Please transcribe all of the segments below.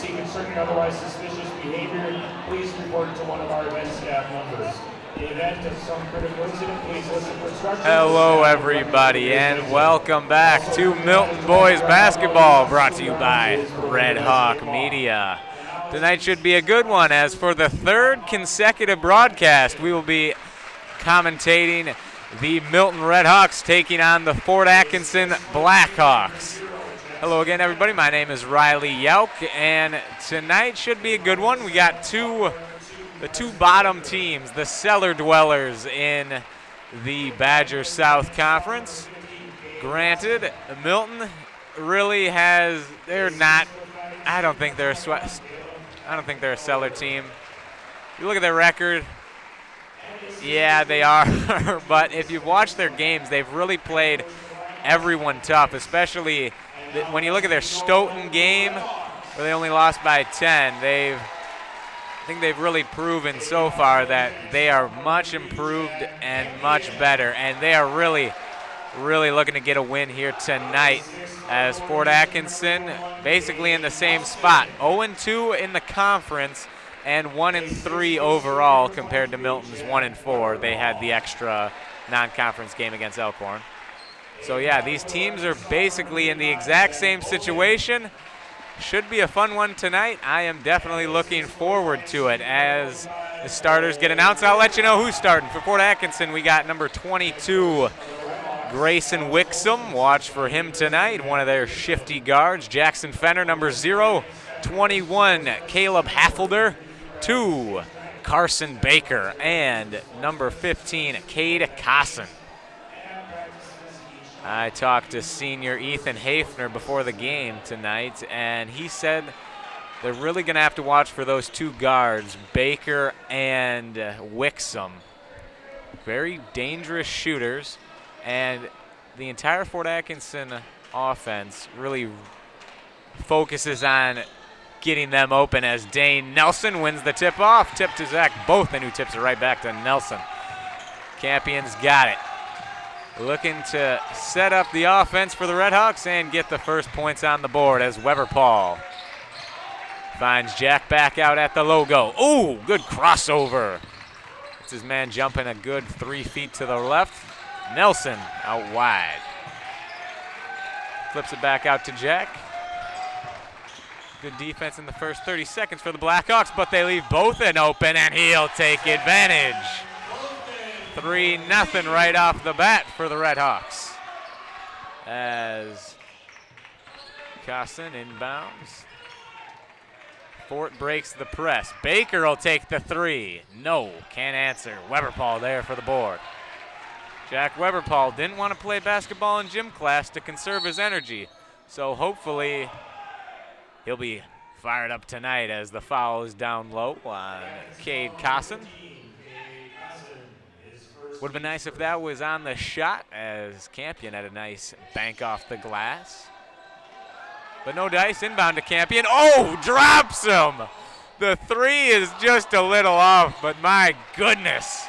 see concerning otherwise suspicious behavior, please report to one of our event staff members. In the event of some critical incident, please listen for instructions. Hello, everybody, and welcome back to Milton Boys Basketball, brought to you by Red Hawk Media. Tonight should be a good one, as for the third consecutive broadcast, we will be commentating the Milton Red Hawks taking on the Fort Atkinson Blackhawks. Hello again, everybody. My name is Riley Yauk, and tonight should be a good one. We got the two bottom teams, the cellar dwellers in the Badger South Conference. Granted, Milton really has, I don't think they're a cellar team. You look at their record, yeah, they are. But if you've watched their games, they've really played everyone tough, especially when you look at their Stoughton game, where they only lost by 10. I think they've really proven so far that they are much improved and much better, and they are really, really looking to get a win here tonight, as Fort Atkinson basically in the same spot, 0-2 in the conference and 1-3 overall compared to Milton's 1-4. They had the extra non-conference game against Elkhorn. So yeah, these teams are basically in the exact same situation. Should be a fun one tonight. I am definitely looking forward to it as the starters get announced. I'll let you know who's starting. For Fort Atkinson, we got number 22, Grayson Wixom. Watch for him tonight, one of their shifty guards. Jackson Fenner, number 0. 21, Caleb Haffelder. 2, Carson Baker. And number 15, Cade Cosson. I talked to senior Ethan Hafner before the game tonight, and he said they're really going to have to watch for those two guards, Baker and Wixom. Very dangerous shooters, and the entire Fort Atkinson offense really focuses on getting them open, as Dane Nelson wins the tip-off. Tip to Zach Bothan, who tips it right back to Nelson. Campions got it. Looking to set up the offense for the Red Hawks and get the first points on the board, as Weber Paul finds Jack back out at the logo. Ooh, good crossover. It's his man jumping a good 3 feet to the left. Nelson out wide. Flips it back out to Jack. Good defense in the first 30 seconds for the Blackhawks, but they leave Bothan open, and he'll take advantage. 3-0 right off the bat for the Red Hawks, as Cosson inbounds. Fort breaks the press. Baker will take the 3. No, can't answer. Weber-Paul there for the board. Jack Weber-Paul didn't want to play basketball in gym class to conserve his energy, so hopefully he'll be fired up tonight, as the foul is down low on Cade Cosson. Would have been nice if that was on the shot, as Campion had a nice bank off the glass. But no dice. Inbound to Campion. Oh, drops him. The 3 is just a little off, but my goodness.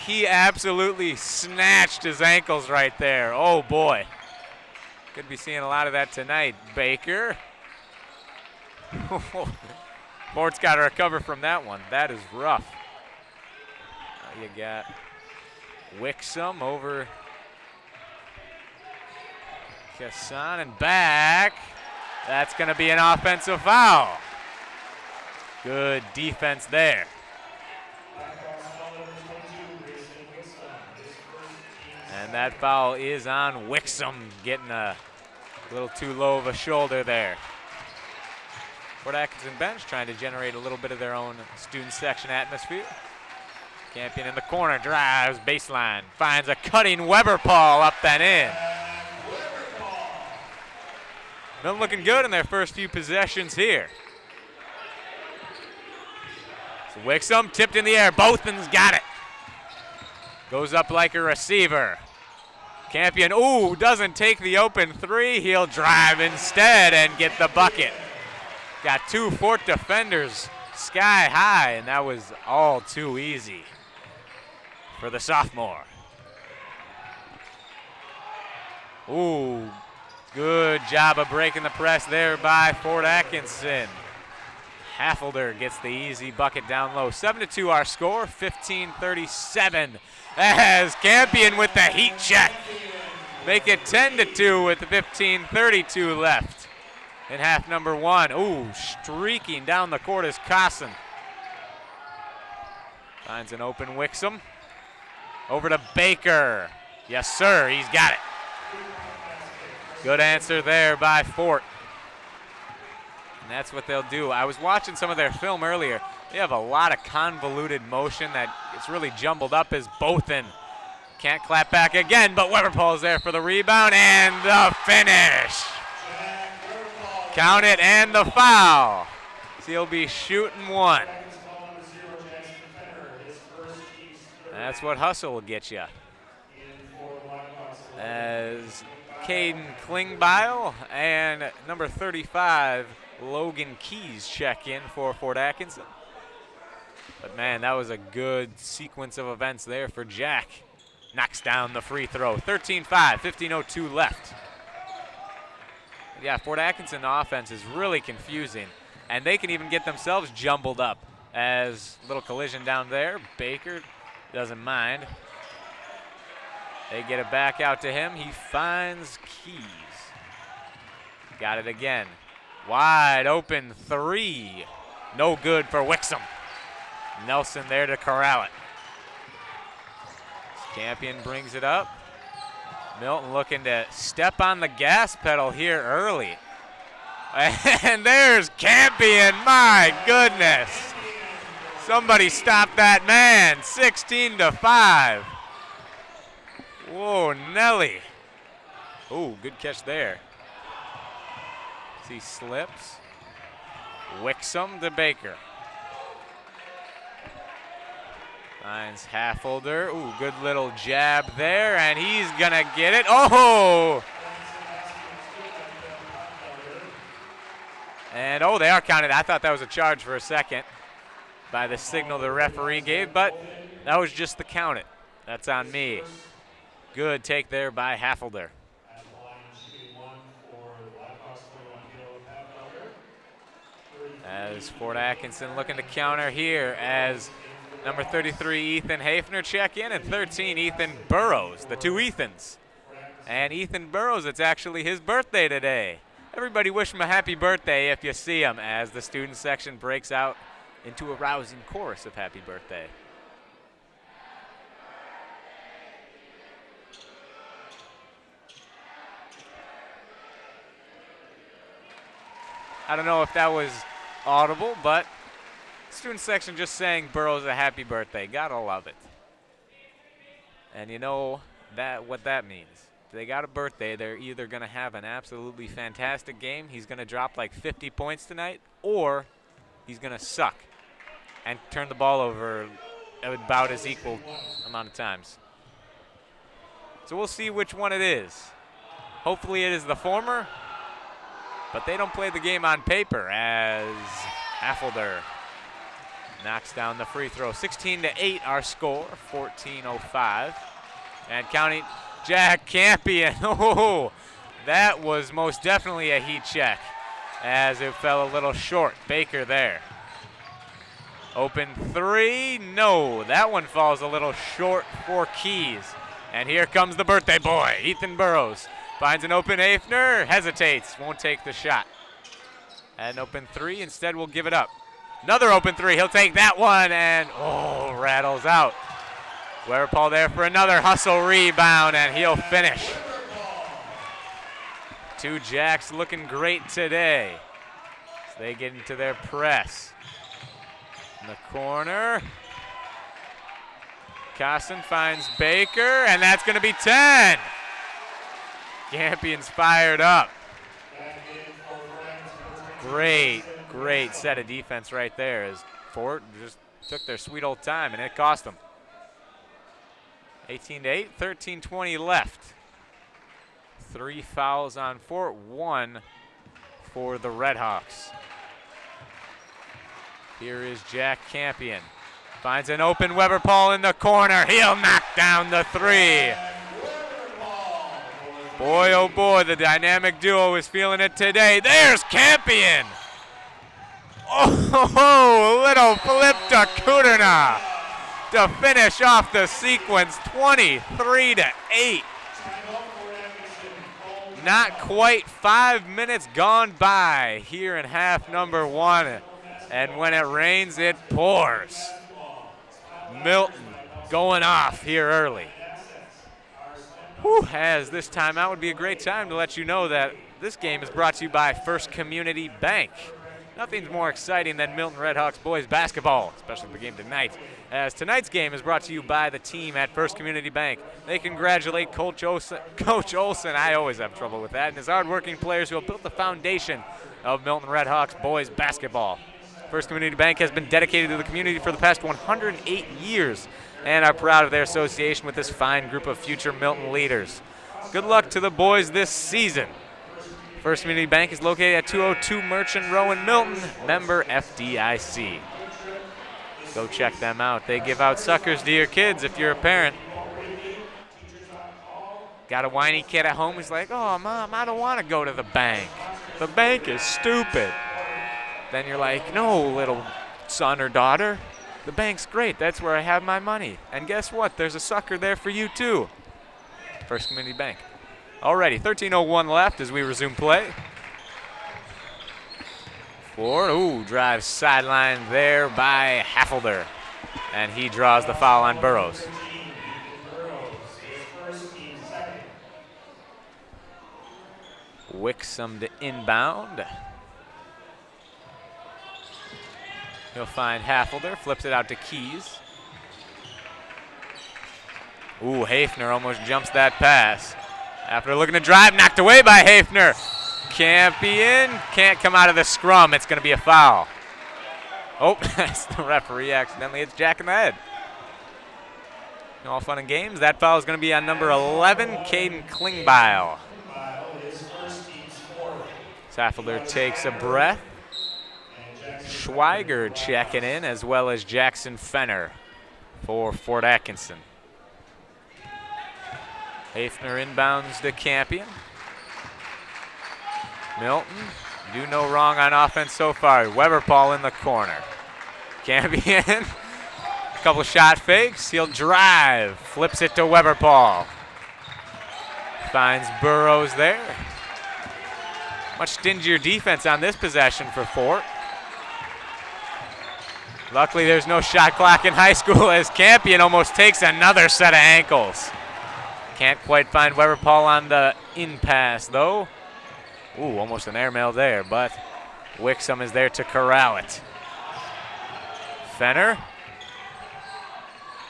He absolutely snatched his ankles right there. Oh, boy. Could be seeing a lot of that tonight. Baker. Fort's got to recover from that one. That is rough. You got Wixom over Kassan and back. That's going to be an offensive foul. Good defense there. And that foul is on Wixom, getting a little too low of a shoulder there. Fort Atkinson bench trying to generate a little bit of their own student section atmosphere. Campion in the corner, drives, baseline, finds a cutting Weber-Paul up and in. Milton looking good in their first few possessions here. So Wixom tipped in the air. Bothan's got it. Goes up like a receiver. Campion, ooh, doesn't take the open 3. He'll drive instead and get the bucket. Got 2 Fort defenders sky high, and that was all too easy for the sophomore. Ooh, Good job of breaking the press there by Fort Atkinson. Haffelder gets the easy bucket down low. 7-2 our score, 15:37 as Campion with the heat check. Make it 10-2 with 15:32 left in half number one. Ooh, streaking down the court is Carson. Finds an open Wixom. Over to Baker. Yes, sir, he's got it. Good answer there by Fort. And that's what they'll do. I was watching some of their film earlier. They have a lot of convoluted motion that it's really jumbled up as Bothan can't clap back again, but Weberpaul's there for the rebound and the finish. Count it and the foul. So he'll be shooting one. That's what hustle will get you. As Caden Klingbeil and number 35, Logan Keys, check in for Fort Atkinson. But man, that was a good sequence of events there for Jack. Knocks down the free throw. 13-5, 15:02 left. Yeah, Fort Atkinson offense is really confusing, and they can even get themselves jumbled up. As little collision down there, Baker doesn't mind. They get it back out to him. He finds Keys. Got it again. Wide open three. No good for Wixom. Nelson there to corral it. Campion brings it up. Milton looking to step on the gas pedal here early. And there's Campion, my goodness. Somebody stop that man, 16-5. Whoa, Nelly. Ooh, good catch there. As he slips. Wixom to Baker. Finds Haffelder. Ooh, good little jab there, and he's gonna get it. Oh! And oh, they are counted. I thought that was a charge for a second by the signal the referee gave, but that was just the count it. That's on me. Good take there by Haffelder. As Fort Atkinson looking to counter here as number 33, Ethan Hafner, check in, and 13, Ethan Burrows, the two Ethans. And Ethan Burrows, it's actually his birthday today. Everybody wish him a happy birthday if you see him, as the student section breaks out into a rousing chorus of happy birthday. I don't know if that was audible, but student section just saying Burrows a happy birthday. Gotta love it. And you know that what that means. They got a birthday. They're either going to have an absolutely fantastic game, he's going to drop like 50 points tonight, or he's going to suck and turn the ball over about as equal amount of times. So we'll see which one it is. Hopefully it is the former, but they don't play the game on paper, as Haffelder knocks down the free throw. 16-8 our score, 14:05. And counting Jack Campion. Oh, that was most definitely a heat check, as it fell a little short. Baker there. Open three, no. That one falls a little short for Keys. And here comes the birthday boy, Ethan Burrows. Finds an open Hafner, hesitates, won't take the shot. And open three, instead will give it up. Another open three, he'll take that one, and oh, rattles out. Weberpaul there for another hustle rebound, and he'll finish. Two Jacks looking great today as they get into their press. In the corner, Carson finds Baker, and that's going to be 10. Campion's fired up. Great set of defense right there, as Fort just took their sweet old time, and it cost them. 18-8, 13:20 left. 3 fouls on Fort, 1 for the Redhawks. Here is Jack Campion. Finds an open Weberpaul in the corner. He'll knock down the three. Boy, oh boy, the dynamic duo is feeling it today. There's Campion. Oh, little flip to Kudrna to finish off the sequence, 23-8. Not quite 5 minutes gone by here in half number one. And when it rains, it pours. Milton going off here early. Whew, as this timeout would be a great time to let you know that this game is brought to you by First Community Bank. Nothing's more exciting than Milton Redhawks boys basketball, especially the game tonight, as tonight's game is brought to you by the team at First Community Bank. They congratulate Coach Olson, I always have trouble with that, and his hardworking players who have built the foundation of Milton Redhawks boys basketball. First Community Bank has been dedicated to the community for the past 108 years and are proud of their association with this fine group of future Milton leaders. Good luck to the boys this season. First Community Bank is located at 202 Merchant Row in Milton, member FDIC. Go check them out. They give out suckers to your kids if you're a parent. Got a whiny kid at home who's like, oh, Mom, I don't want to go to the bank. The bank is stupid. Then you're like, no, little son or daughter. The bank's great. That's where I have my money. And guess what? There's a sucker there for you, too. First Community Bank. Alrighty, 13:01 left as we resume play. Ford, drives sideline there by Haffelder. And he draws the foul on Burrows. Wixom to inbound. He'll find Haffelder, flips it out to Keys. Hafner almost jumps that pass. After looking to drive, knocked away by Hafner. Campion can't come out of the scrum. It's going to be a foul. Oh, that's the referee accidentally hits Jack in the head. All fun and games. That foul is going to be on number 11, Caden Klingbeil. Haffelder takes a breath. Schweiger checking in, as well as Jackson Fenner for Fort Atkinson. Hafner inbounds to Campion. Milton, do no wrong on offense so far. Weberpaul in the corner. Campion, a couple shot fakes. He'll drive, flips it to Weberpaul. Finds Burrows there. Much stingier defense on this possession for Fort. Luckily, there's no shot clock in high school as Campion almost takes another set of ankles. Can't quite find Weberpaul on the in pass, though. Almost an airmail there, but Wixom is there to corral it. Fenner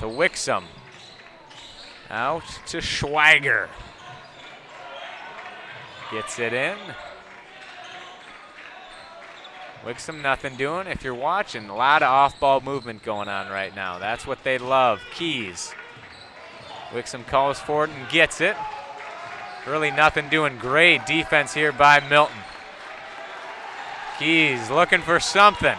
to Wixom. Out to Schweiger. Gets it in. Wixom, nothing doing. If you're watching, a lot of off-ball movement going on right now. That's what they love. Keys. Wixom calls for it and gets it. Really nothing doing. Great defense here by Milton. Keys looking for something.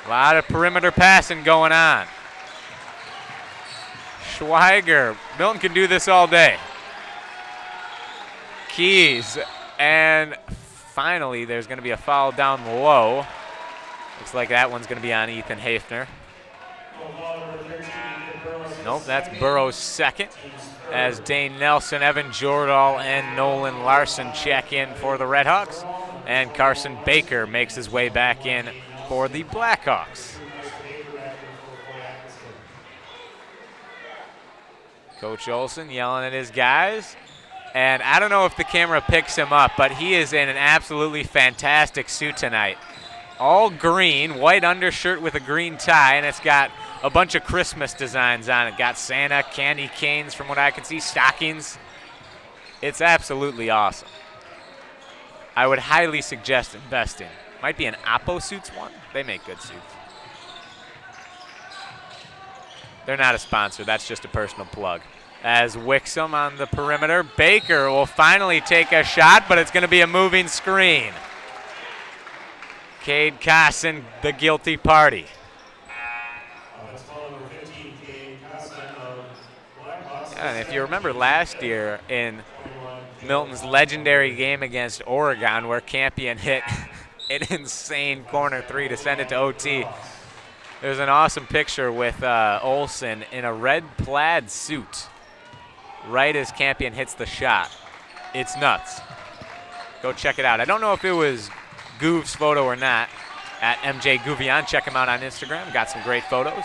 A lot of perimeter passing going on. Schweiger. Milton can do this all day. Keys. And finally, there's going to be a foul down low. Looks like that one's going to be on Ethan Hafner. Nope, that's Burrows' second. As Dane Nelson, Evan Jordahl, and Nolan Larson check in for the Redhawks. And Carson Baker makes his way back in for the Blackhawks. Coach Olson yelling at his guys. And I don't know if the camera picks him up, but he is in an absolutely fantastic suit tonight. All green, white undershirt with a green tie, and it's got a bunch of Christmas designs on it. Got Santa, candy canes from what I can see, stockings. It's absolutely awesome. I would highly suggest investing. Might be an Oppo Suits one. They make good suits. They're not a sponsor. That's just a personal plug. As Wixom on the perimeter. Baker will finally take a shot, but it's going to be a moving screen. Cade Cosson, the guilty party. And if you remember last year in Milton's legendary game against Oregon, where Campion hit an insane corner three to send it to OT, there's an awesome picture with Olsen in a red plaid suit right as Campion hits the shot. It's nuts. Go check it out. I don't know if it was Goof's photo or not. At MJ Gouvion, check him out on Instagram. Got some great photos.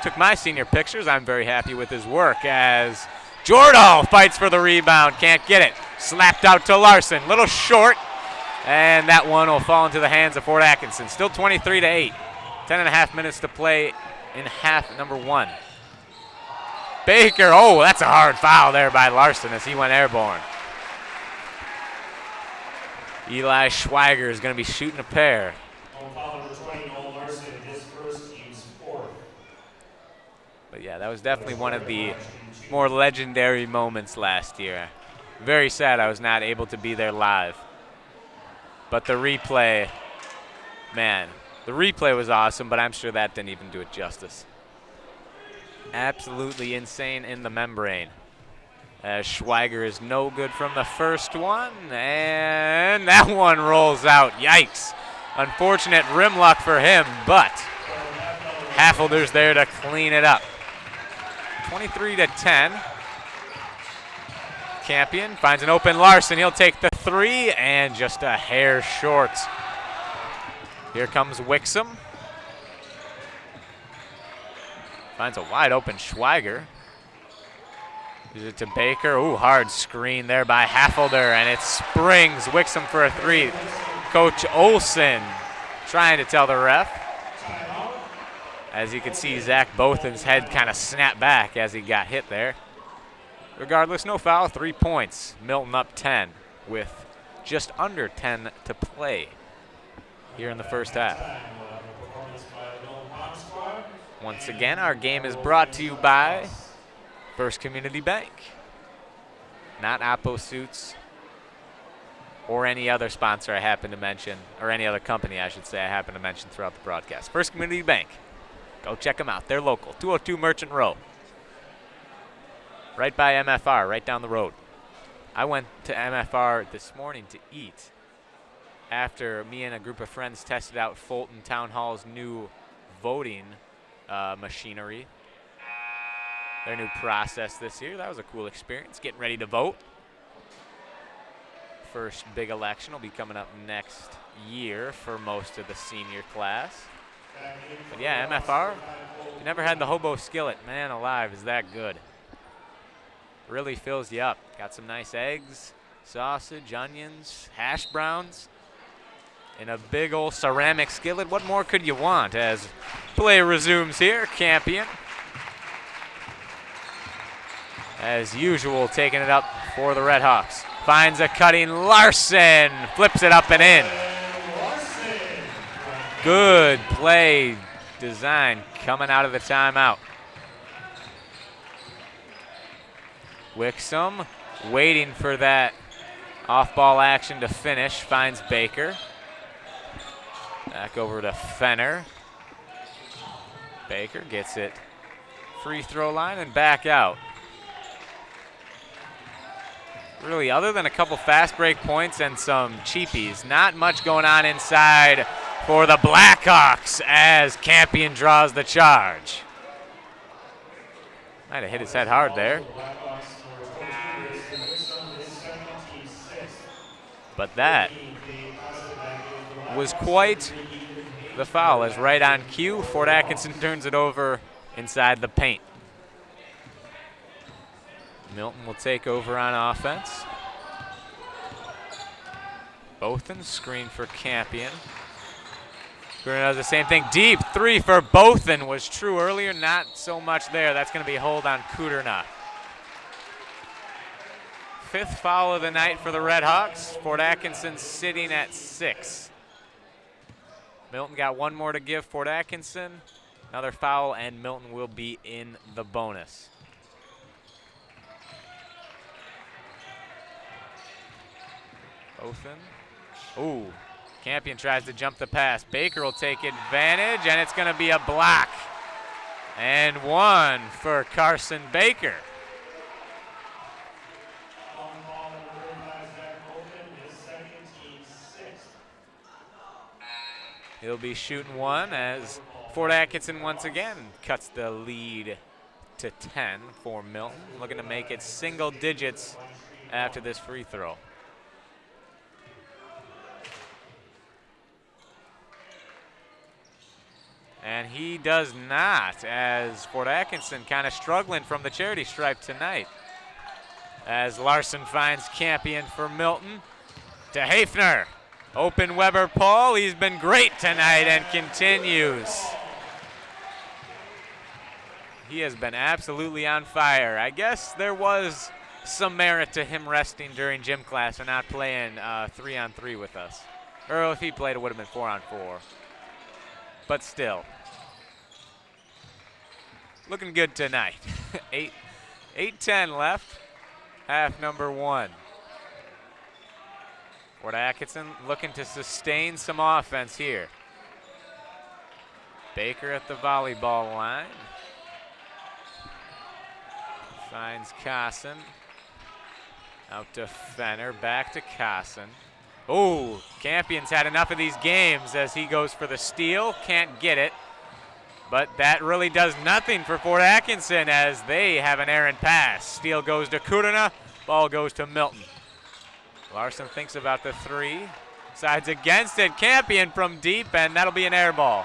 Took my senior pictures. I'm very happy with his work as Jordahl fights for the rebound. Can't get it. Slapped out to Larson. Little short. And that one will fall into the hands of Fort Atkinson. Still 23-8. 10.5 minutes to play in half number one. Baker, oh, that's a hard foul there by Larson as he went airborne. Eli Schweiger is going to be shooting a pair. But yeah, that was definitely one of the more legendary moments last year. Very sad I was not able to be there live. But the replay, man, the replay was awesome, but I'm sure that didn't even do it justice. Absolutely insane in the membrane. As Schweiger is no good from the first one, and that one rolls out. Yikes. Unfortunate rim luck for him, but Hafelder's there to clean it up. 23-10. Campion finds an open Larson. He'll take the three, and just a hair short. Here comes Wixom. Finds a wide open Schweiger. Gives it to Baker. Ooh, hard screen there by Hafelder, and it springs Wixom for a three. Coach Olsen trying to tell the ref. As you can see, Zach Bothan's head kind of snap back as he got hit there. Regardless, no foul, 3 points. Milton up 10 with just under 10 to play here in the first half. Once again, our game is brought to you by First Community Bank. Not Oppo Suits or any other sponsor I happen to mention, or any other company, I should say, I happen to mention throughout the broadcast. First Community Bank. Go check them out. They're local. 202 Merchant Row. Right by MFR, right down the road. I went to MFR this morning to eat after me and a group of friends tested out Fulton Town Hall's new voting machinery. Their new process this year. That was a cool experience. Getting ready to vote. First big election will be coming up next year for most of the senior class. But yeah, MFR, you never had the hobo skillet. Man alive, is that good. Really fills you up. Got some nice eggs, sausage, onions, hash browns, in a big old ceramic skillet. What more could you want as play resumes here? Campion, as usual, taking it up for the Red Hawks. Finds a cutting Larson, flips it up and in. Good play design coming out of the timeout. Wixom waiting for that off-ball action to finish. Finds Baker. Back over to Fenner. Baker gets it free throw line and back out. Really, other than a couple fast break points and some cheapies, not much going on inside for the Blackhawks as Campion draws the charge. Might have hit his head hard there. But that was quite the foul, as right on cue, Fort Atkinson turns it over inside the paint. Milton will take over on offense. Bothan screen for Campion. Bruno does the same thing. Deep three for Bothan was true earlier, not so much there. That's going to be a hold on Kuderna. Fifth foul of the night for the Red Hawks. Fort Atkinson sitting at 6. Milton got one more to give Fort Atkinson. Another foul, and Milton will be in the bonus. Bothan. Ooh, Campion tries to jump the pass. Baker will take advantage, and it's going to be a block. And one for Carson Baker. He'll be shooting one as Fort Atkinson once again cuts the lead to 10 for Milton, looking to make it single digits after this free throw. And he does not, as Fort Atkinson kind of struggling from the charity stripe tonight. As Larson finds Campion for Milton to Hafner. Open Weber Paul, he's been great tonight and continues. He has been absolutely on fire. I guess there was some merit to him resting during gym class and not playing 3-on-3 with us. Or if he played, it would have been 4-on-4. But still. Looking good tonight. 8:10 left, half number 1. Fort Atkinson looking to sustain some offense here. Baker at the volleyball line. Finds Carson. Out to Fenner, back to Carson. Oh, Campion's had enough of these games as he goes for the steal. Can't get it. But that really does nothing for Fort Atkinson as they have an errant pass. Steal goes to Kudina, ball goes to Milton. Larson thinks about the three. Sides against it, Campion from deep, and that'll be an air ball.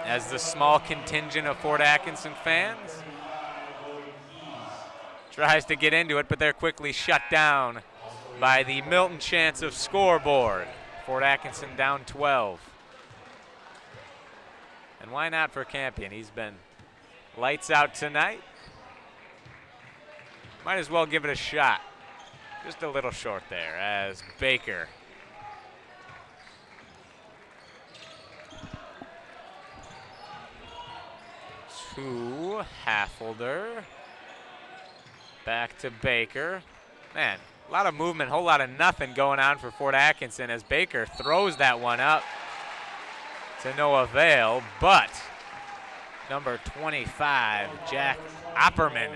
As the small contingent of Fort Atkinson fans tries to get into it, but they're quickly shut down by the Milton chance of scoreboard. Fort Atkinson down 12. And why not for Campion? He's been lights out tonight. Might as well give it a shot. Just a little short there as Baker. To Haffelder. Back to Baker. Man, a lot of movement, whole lot of nothing going on for Fort Atkinson as Baker throws that one up to no avail, but number 25, Jack Opperman,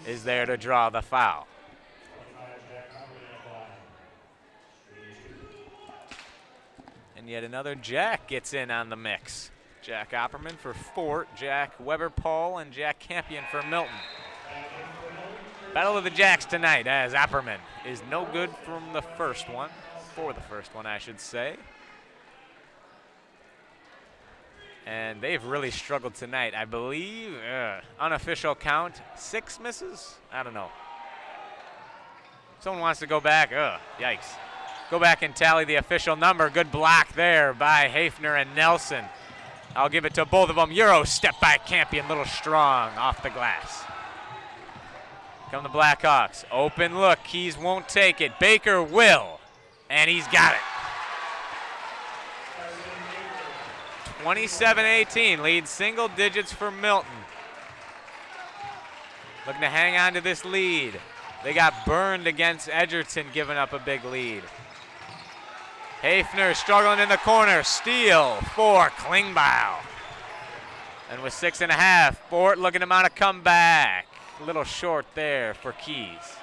is there to draw the foul. And yet another Jack gets in on the mix. Jack Opperman for Fort, Jack Weber Paul, and Jack Campion for Milton. Battle of the Jacks tonight as Opperman is no good from the first one, for the first one I should say. And they've really struggled tonight. I believe, unofficial count, 6 misses? I don't know. Someone wants to go back, yikes. Go back and tally the official number. Good block there by Hafner and Nelson. I'll give it to both of them. Euro step by Campion, little strong off the glass. Come the Blackhawks. Open look. Keys won't take it. Baker will. And he's got it. 27-18. Lead single digits for Milton. Looking to hang on to this lead. They got burned against Edgerton, giving up a big lead. Hafner struggling in the corner. Steal for Klingbeil. And with 6.5, Fort looking to mount a comeback. A little short there for Keys.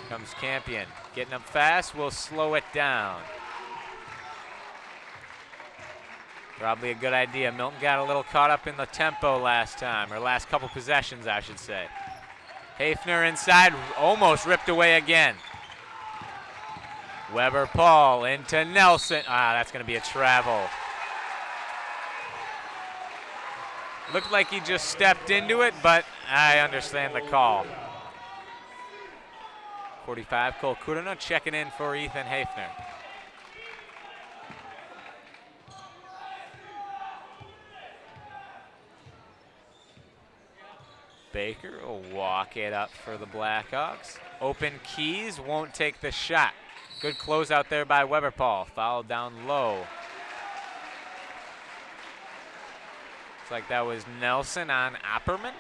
Comes Campion. Getting up fast, will slow it down. Probably a good idea. Milton got a little caught up in the tempo last time, or last couple possessions, I should say. Hafner inside, almost ripped away again. Weber Paul into Nelson. That's going to be a travel. Looked like he just stepped into it, but I understand the call. 45, Cole Kudina checking in for Ethan Hafner. Baker will walk it up for the Blackhawks. Open Keys, won't take the shot. Good close out there by Weber Paul. Fouled down low. Looks like that was Nelson on Opperman,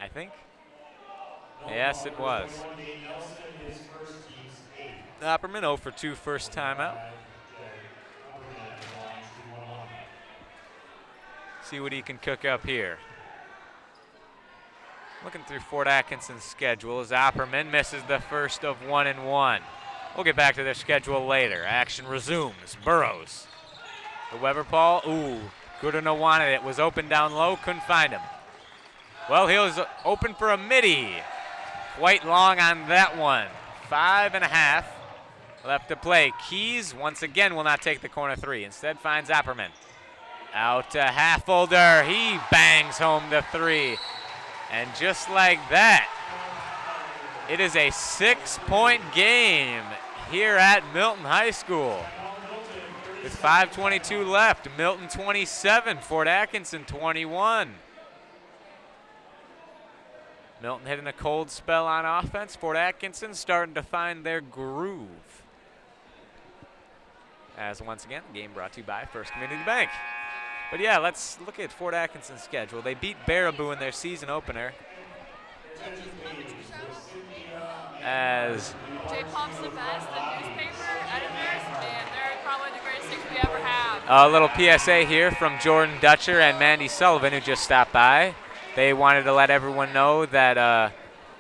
I think. Yes, it was. Opperman 0 for 2 first time out. See what he can cook up here. Looking through Fort Atkinson's schedule as Opperman misses the first of 1-1. We'll get back to their schedule later. Action resumes. Burrows. The Weber Paul. Ooh, Goodenow wanted it. Was open down low. Couldn't find him. Well, he was open for a midi. Quite long on that one. 5.5 left to play. Keys once again will not take the corner three. Instead finds Opperman. Out to Halfolder. He bangs home the three. And just like that, it is a 6-point game here at Milton High School. With 5:22 left, Milton 27, Fort Atkinson 21. Milton hitting a cold spell on offense. Fort Atkinson starting to find their groove. As once again, the game brought to you by First Community Bank. But yeah, let's look at Fort Atkinson's schedule. They beat Baraboo in their season opener. As Jay Pomp's the best, the newspaper editors, and they're probably the greatest things we ever have. a little PSA here from Jordan Dutcher and Mandy Sullivan, who just stopped by. They wanted to let everyone know that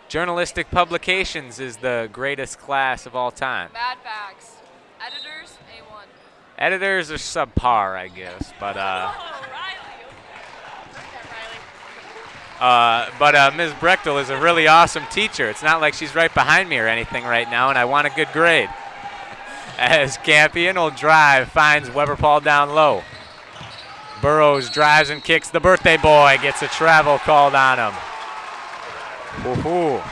journalistic publications is the greatest class of all time. Bad facts. Editors, A1. Editors are subpar, I guess, but Ms. Brechtel is a really awesome teacher. It's not like she's right behind me or anything right now, and I want a good grade. As Campion will drive, finds Weber Paul down low. Burrows drives and kicks. The birthday boy gets a travel called on him. Woohoo.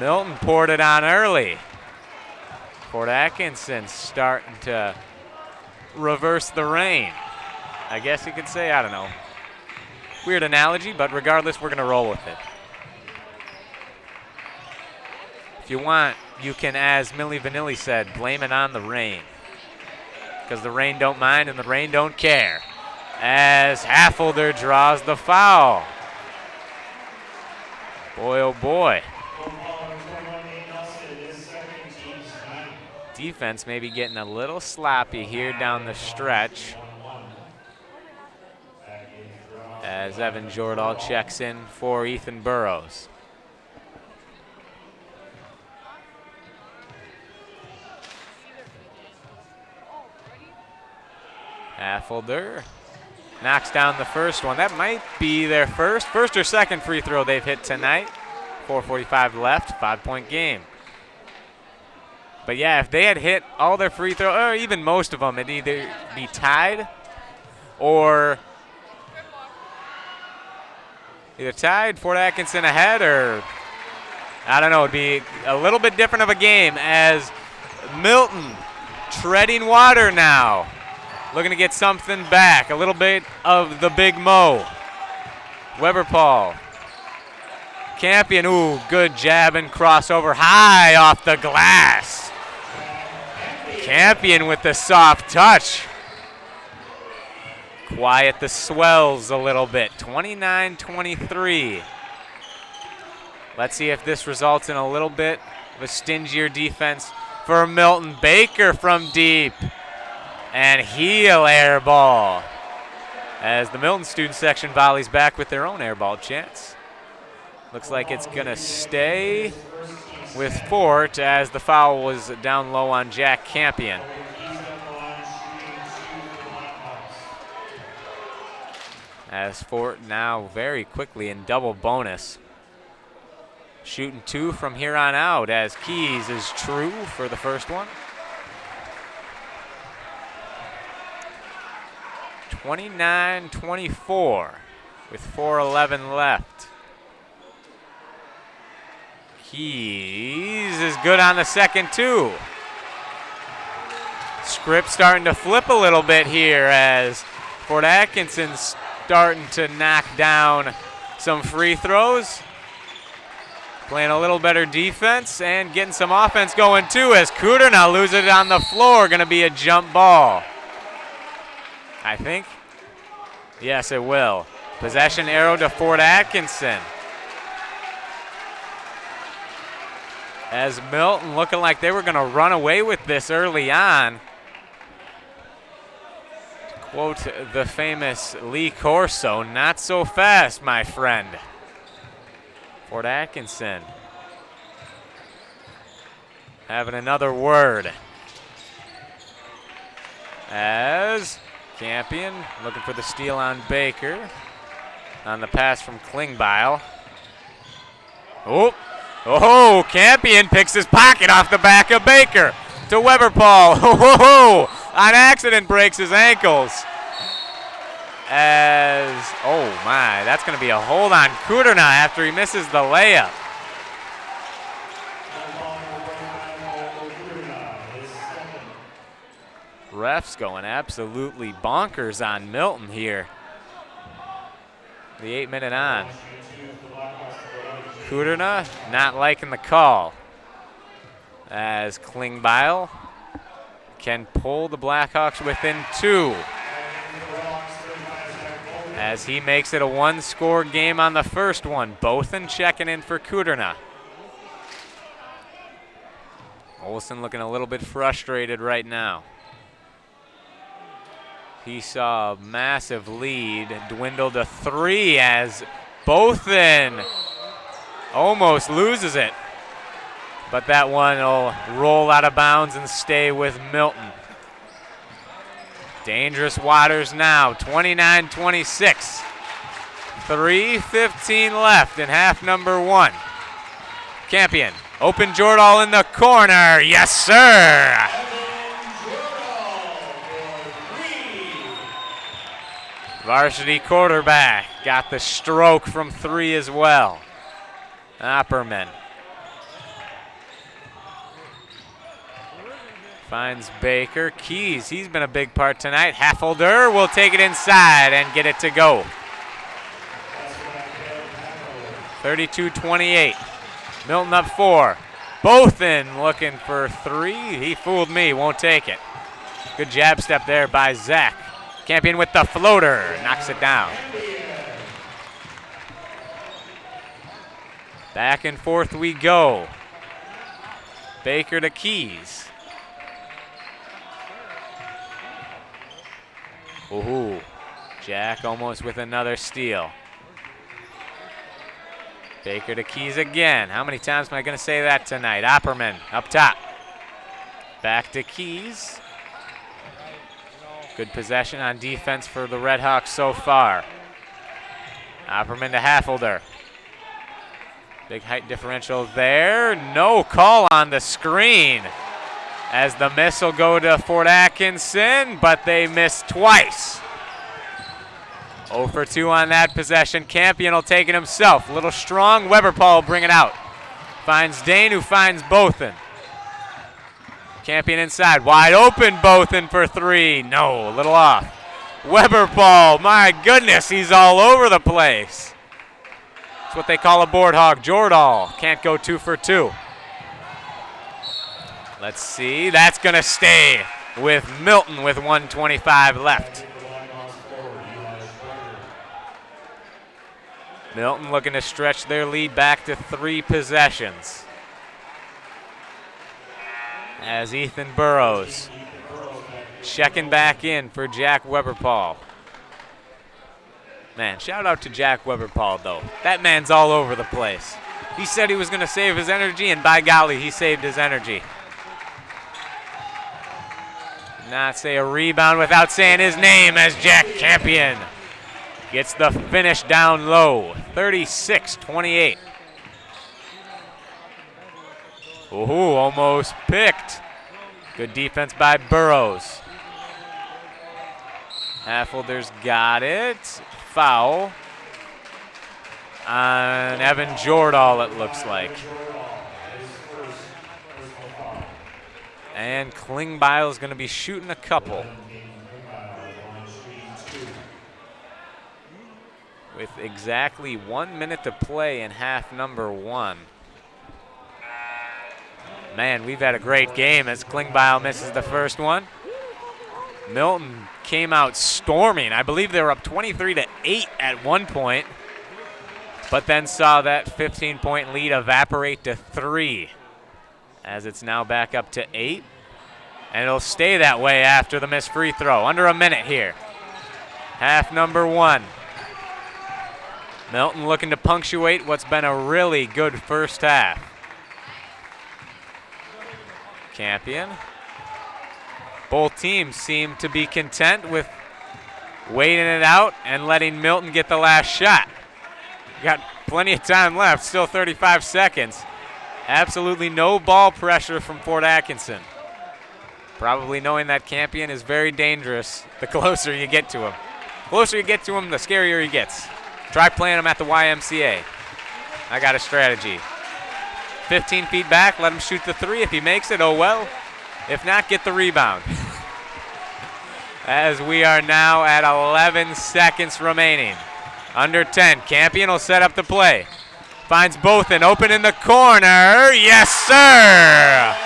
Milton poured it on early. Fort Atkinson starting to reverse the rain. I guess you could say, I don't know. Weird analogy, but regardless, we're going to roll with it. If you want, you can, as Milli Vanilli said, blame it on the rain. Because the rain don't mind and the rain don't care. As Halfolder draws the foul. Boy, oh boy. Defense may be getting a little sloppy here down the stretch. As Evan Jordahl checks in for Ethan Burrows. Halfolder knocks down the first one. That might be their first or second free throw they've hit tonight. 4:45 left, 5-point game. But yeah, if they had hit all their free throws, or even most of them, it'd either be tied or Fort Atkinson ahead, or I don't know, it'd be a little bit different of a game as Milton treading water now. Looking to get something back. A little bit of the Big Mo. Weber Paul. Campion, ooh, good jab and crossover high off the glass. Campion with the soft touch. Quiet the swells a little bit. 29-23. Let's see if this results in a little bit of a stingier defense for Milton. Baker from deep. And heel air ball. As the Milton student section volleys back with their own air ball chance. Looks like it's going to stay with Fort as the foul was down low on Jack Campion. As Fort now very quickly in double bonus. Shooting 2 from here on out as Keys is true for the first one. 29-24 with 4:11 left. Keys is good on the second too. Script starting to flip a little bit here as Fort Atkinson's starting to knock down some free throws. Playing a little better defense and getting some offense going too as Cooter now loses it on the floor. Going to be a jump ball. I think. Yes, it will. Possession arrow to Fort Atkinson. As Milton looking like they were going to run away with this early on. To quote the famous Lee Corso, not so fast, my friend. Fort Atkinson having another word. As Campion looking for the steal on Baker. On the pass from Klingbeil. Oh, Campion picks his pocket off the back of Baker to Weber Paul. On accident breaks his ankles. Oh my, that's going to be a hold on Kuderna after he misses the layup. Refs going absolutely bonkers on Milton here. The 8-minute on. Kuderna not liking the call. As Klingbeil can pull the Blackhawks within 2. As he makes it a one-score game on the first one. Bothan checking in for Kuderna. Olsen looking a little bit frustrated right now. He saw a massive lead dwindle to 3 as Bothan almost loses it. But that one will roll out of bounds and stay with Milton. Dangerous waters now, 29-26. 3:15 left in half number 1. Campion, open Jordahl in the corner. Yes, sir. Varsity quarterback got the stroke from 3 as well. Opperman finds Baker. Keys, he's been a big part tonight. Haffelder will take it inside and get it to go. 32-28. Milton up 4. Bothan looking for 3. He fooled me, won't take it. Good jab step there by Zach. Campion with the floater, knocks it down. Back and forth we go. Baker to Keys. Ooh, Jack almost with another steal. Baker to Keys again. How many times am I going to say that tonight? Opperman up top. Back to Keys. Good possession on defense for the Redhawks so far. Opperman to Haffelder. Big height differential there. No call on the screen. As the miss will go to Fort Atkinson, but they missed twice. 0 for 2 on that possession. Campion will take it himself. A little strong. Weber Paul will bring it out. Finds Dane, who finds Bothan. Campion inside. Wide open, Bothan for 3. No, a little off. Weber Paul, my goodness, he's all over the place. That's what they call a board hog. Jordahl can't go 2 for 2. Let's see. That's going to stay with Milton with 1:25 left. Milton looking to stretch their lead back to 3 possessions. As Ethan Burrows checking back in for Jack Weber-Paul. Man, shout out to Jack Weber-Paul, though. That man's all over the place. He said he was going to save his energy, and by golly, he saved his energy. Not say a rebound without saying his name as Jack Campion gets the finish down low. 36-28. Ooh, almost picked. Good defense by Burrows. Haffelder's got it. Foul on Evan Jordahl, it looks like. And Klingbeil's going to be shooting a couple. With exactly 1 minute to play in half number 1. Man, we've had a great game as Klingbeil misses the first one. Milton came out storming. I believe they were up 23-8 at one point, but then saw that 15-point lead evaporate to 3. As it's now back up to 8. And it'll stay that way after the missed free throw. Under a minute here. Half number 1. Milton looking to punctuate what's been a really good first half. Campion. Both teams seem to be content with waiting it out and letting Milton get the last shot. Got plenty of time left, still 35 seconds. Absolutely no ball pressure from Fort Atkinson. Probably knowing that Campion is very dangerous the closer you get to him. The closer you get to him, the scarier he gets. Try playing him at the YMCA. I got a strategy. 15 feet back, let him shoot the three. If he makes it, oh well. If not, get the rebound. As we are now at 11 seconds remaining. Under 10, Campion will set up the play. Finds Bothan open in the corner. Yes, sir!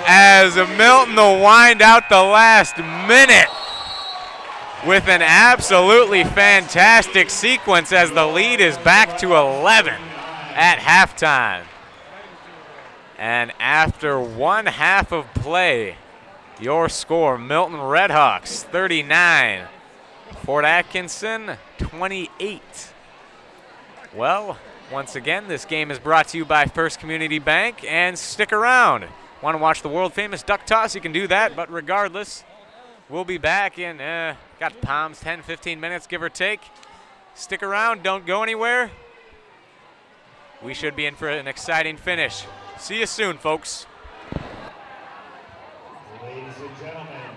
As Milton will wind out the last minute with an absolutely fantastic sequence as the lead is back to 11 at halftime. And after one half of play, your score, Milton Redhawks 39, Fort Atkinson 28. Well, once again, this game is brought to you by First Community Bank, and stick around. Want to watch the world famous duck toss? You can do that, but regardless, we'll be back in, got Palms, 10, 15 minutes, give or take. Stick around, don't go anywhere. We should be in for an exciting finish. See you soon, folks. Ladies and gentlemen,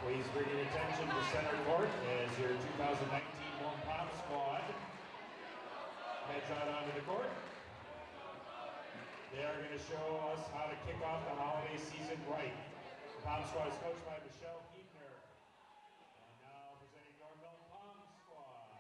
please bring your attention to center court as your 2019 One Palm squad heads out onto the court. They are going to show us how to kick off the holiday season right. The Palm squad is coached by Michelle Eatner. And now presenting your Milton Palm squad.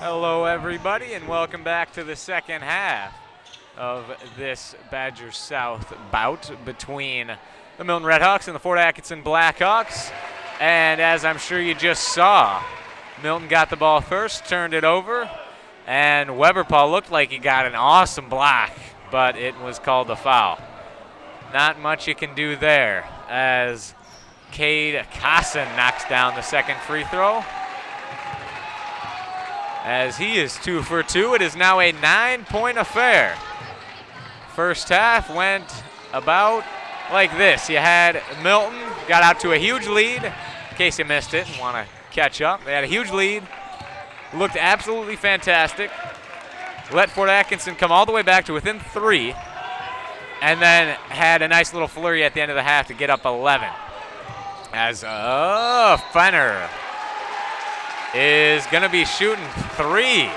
Hello, everybody, and welcome back to the second half of this Badger South bout between the Milton Redhawks and the Fort Atkinson Blackhawks. And as I'm sure you just saw, Milton got the ball first, turned it over, and Weber Paul looked like he got an awesome block, but it was called a foul. Not much you can do there as Cade Casson knocks down the second free throw. As he is 2 for 2, it is now a 9-point affair. First half went about like this. You had Milton got out to a huge lead. In case you missed it and want to catch up, they had a huge lead. Looked absolutely fantastic. Let Fort Atkinson come all the way back to within 3. And then had a nice little flurry at the end of the half to get up 11. As Fenner is going to be shooting 3.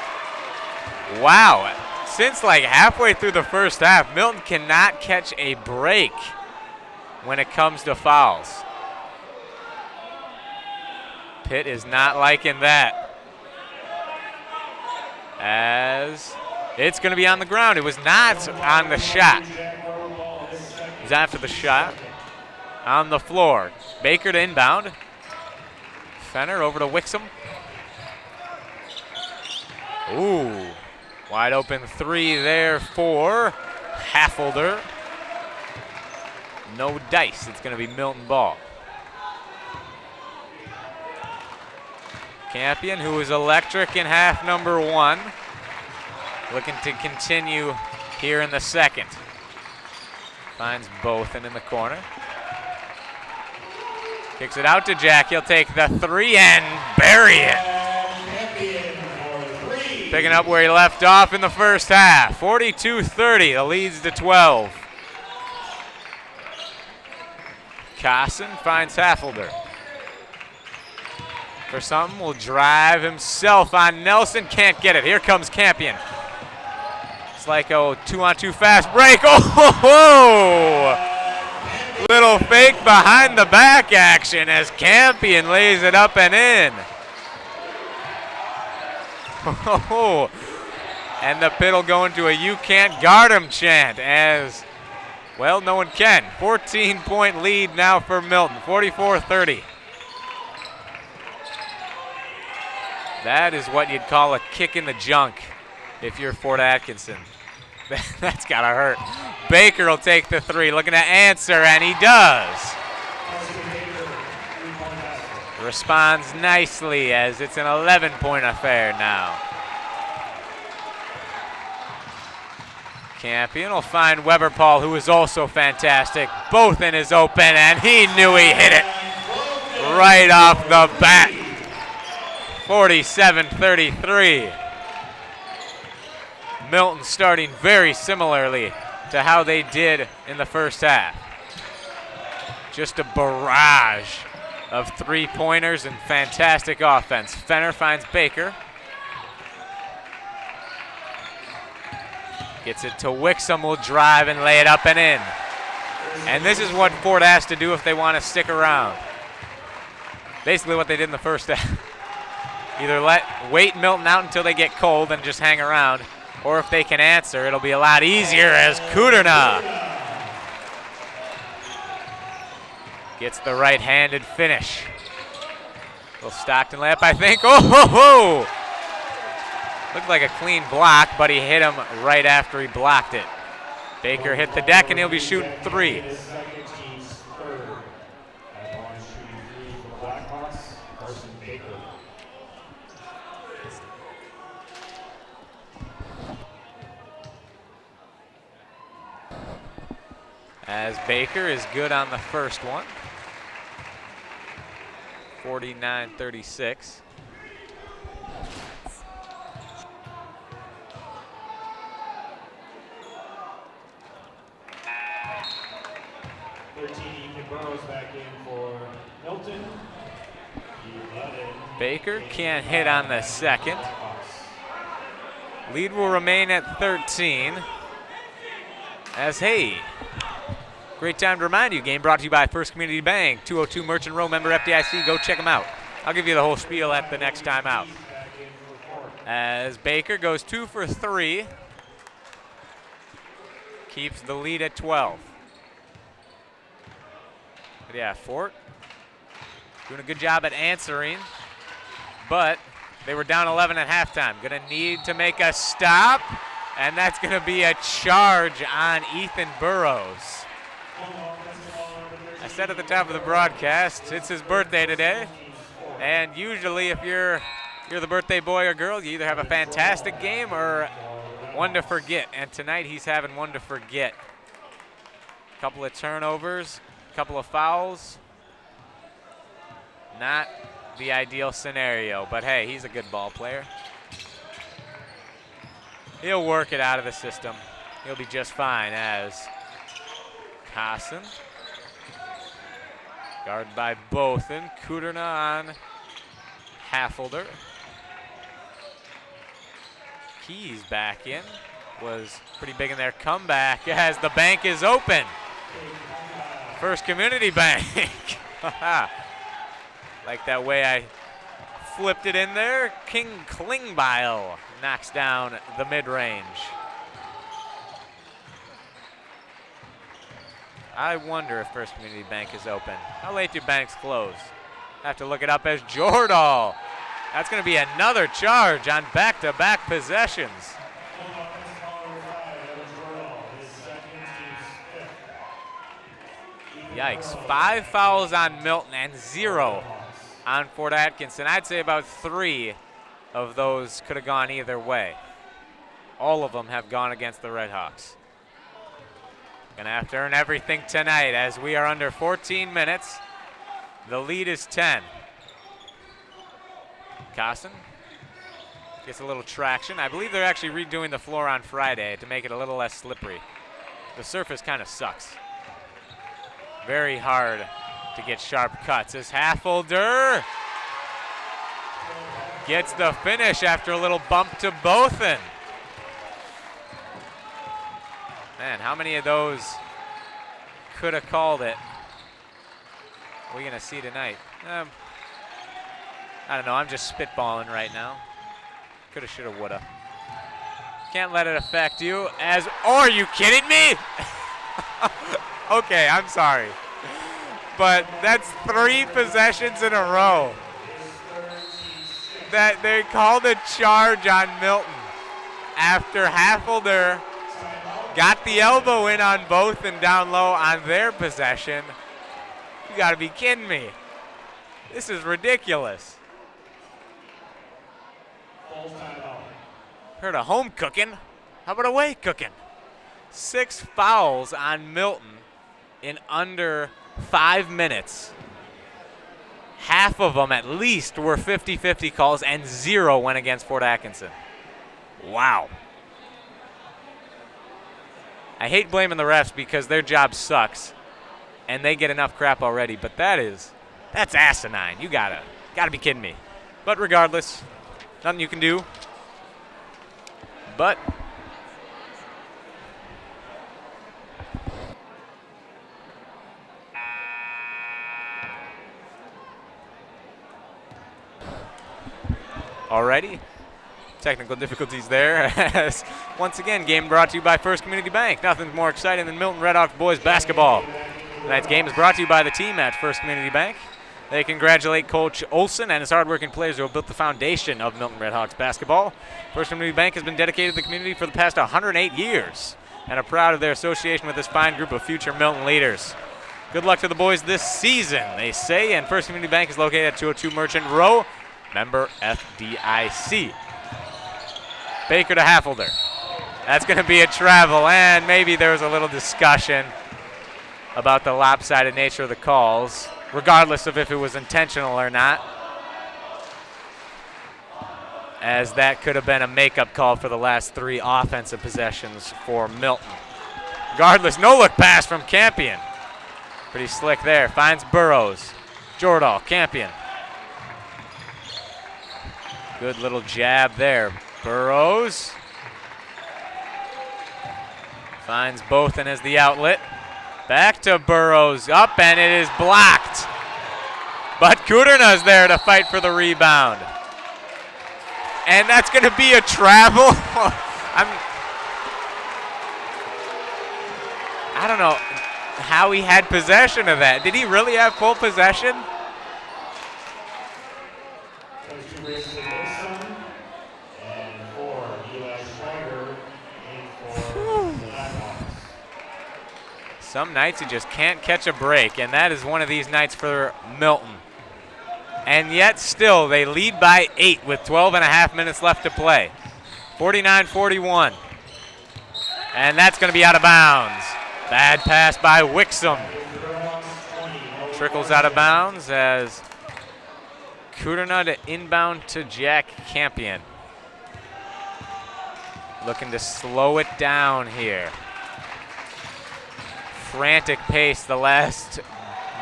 Wow. Since like halfway through the first half, Milton cannot catch a break when it comes to fouls. Pitt is not liking that. As it's going to be on the ground. It was not on the shot. It was after the shot. On the floor. Baker to inbound. Fenner over to Wixom. Ooh, wide open 3 there for Haffelder. No dice. It's going to be Milton ball. Campion, who is electric in half number 1, looking to continue here in the second. Finds both and in the corner. Kicks it out to Jack. He'll take the 3 and bury it. Picking up where he left off in the first half. 42-30, the lead's to 12. Casson finds Haffelder. For something, will drive himself on Nelson. Can't get it. Here comes Campion. It's like a 2-on-2 fast break. Oh! Little fake behind the back action as Campion lays it up and in. Oh, and the Pitt will go into a "you can't guard him" chant as, well, no one can. 14-point lead now for Milton, 44-30. That is what you'd call a kick in the junk if you're Fort Atkinson. That's got to hurt. Baker will take the 3, looking to answer, and he does. Responds nicely as it's an 11-point affair now. Campion will find Weber Paul, who is also fantastic. Both in his open, and he knew he hit it right off the bat. 47-33. Milton starting very similarly to how they did in the first half. Just a barrage of 3-pointers and fantastic offense. Fenner finds Baker. Gets it to Wixom, will drive and lay it up and in. And this is what Fort has to do if they want to stick around. Basically what they did in the first half. Either wait Milton out until they get cold and just hang around, or if they can answer, it'll be a lot easier as Kuderna gets the right-handed finish. Little Stockton layup, I think. Oh, ho, ho! Looked like a clean block, but he hit him right after he blocked it. Baker hit the deck, and he'll be shooting 3. As Baker is good on the first one. 49-36. Back in for Milton. Baker can't hit on the second. Lead will remain at 13. As hey, great time to remind you, game brought to you by First Community Bank, 202 Merchant Row, member FDIC. Go check them out. I'll give you the whole spiel at the next time out. Back in for Fort. as Baker goes 2 for 3. Keeps the lead at 12. But yeah, Fort doing a good job at answering, but they were down 11 at halftime. Gonna need to make a stop, and that's gonna be a charge on Ethan Burrows. I said at the top of the broadcast, it's his birthday today, and usually if you're the birthday boy or girl, you either have a fantastic game or one to forget, and tonight he's having one to forget. Couple of turnovers, couple of fouls. Not the ideal scenario, but hey, he's a good ball player. He'll work it out of the system. He'll be just fine as Hassan. Guarded by Bothan. Kuderna on Haffelder. Keys back in. Was pretty big in their comeback as the bank is open. First Community Bank. Like that way I flipped it in there. King Klingbeil knocks down the mid-range. I wonder if First Community Bank is open. How late do banks close? Have to look it up as Jordahl. That's going to be another charge on back-to-back possessions. Yikes. 5 fouls on Milton and 0 on Fort Atkinson. I'd say about 3 of those could have gone either way. All of them have gone against the Redhawks. Gonna have to earn everything tonight as we are under 14 minutes. The lead is 10. Carson gets a little traction. I believe they're actually redoing the floor on Friday to make it a little less slippery. The surface kind of sucks. Very hard to get sharp cuts as Haffelder gets the finish after a little bump to Bothan. Man, how many of those could have called it? Are we gonna see tonight? I don't know, I'm just spitballing right now. Coulda, shoulda, woulda. Can't let it affect you as, oh, are you kidding me? Okay, I'm sorry. But that's 3 possessions in a row that they called a charge on Milton after Haffelder got the elbow in on both and down low on their possession. You gotta be kidding me. This is ridiculous. Heard of home cooking. How about away cooking? 6 fouls on Milton in under 5 minutes. Half of them at least were 50-50 calls and 0 went against Fort Atkinson. Wow. I hate blaming the refs because their job sucks and they get enough crap already, but that's asinine. You gotta be kidding me. But regardless, nothing you can do. But alrighty. Technical difficulties there as once again, game brought to you by First Community Bank. Nothing's more exciting than Milton Redhawks boys basketball. Tonight's game is brought to you by the team at First Community Bank. They congratulate Coach Olson and his hardworking players who have built the foundation of Milton Redhawks basketball. First Community Bank has been dedicated to the community for the past 108 years and are proud of their association with this fine group of future Milton leaders. Good luck to the boys this season, they say, and First Community Bank is located at 202 Merchant Row, member FDIC. Baker to Haffelder. That's going to be a travel, and maybe there was a little discussion about the lopsided nature of the calls, regardless of if it was intentional or not, as that could have been a makeup call for the last 3 offensive possessions for Milton. Regardless, no-look pass from Campion. Pretty slick there. Finds Burrows. Jordahl, Campion. Good little jab there. Burrows finds Bothan as the outlet. Back to Burrows, up, and it is blocked. But Kuderna's there to fight for the rebound. And that's going to be a travel. I don't know how he had possession of that. Did he really have full possession? Some nights you just can't catch a break, and that is one of these nights for Milton. And yet still, they lead by 8 with 12 and a half minutes left to play. 49-41. And that's going to be out of bounds. Bad pass by Wixom. Trickles out of bounds as Kuderna to inbound to Jack Campion. Looking to slow it down here. Frantic pace the last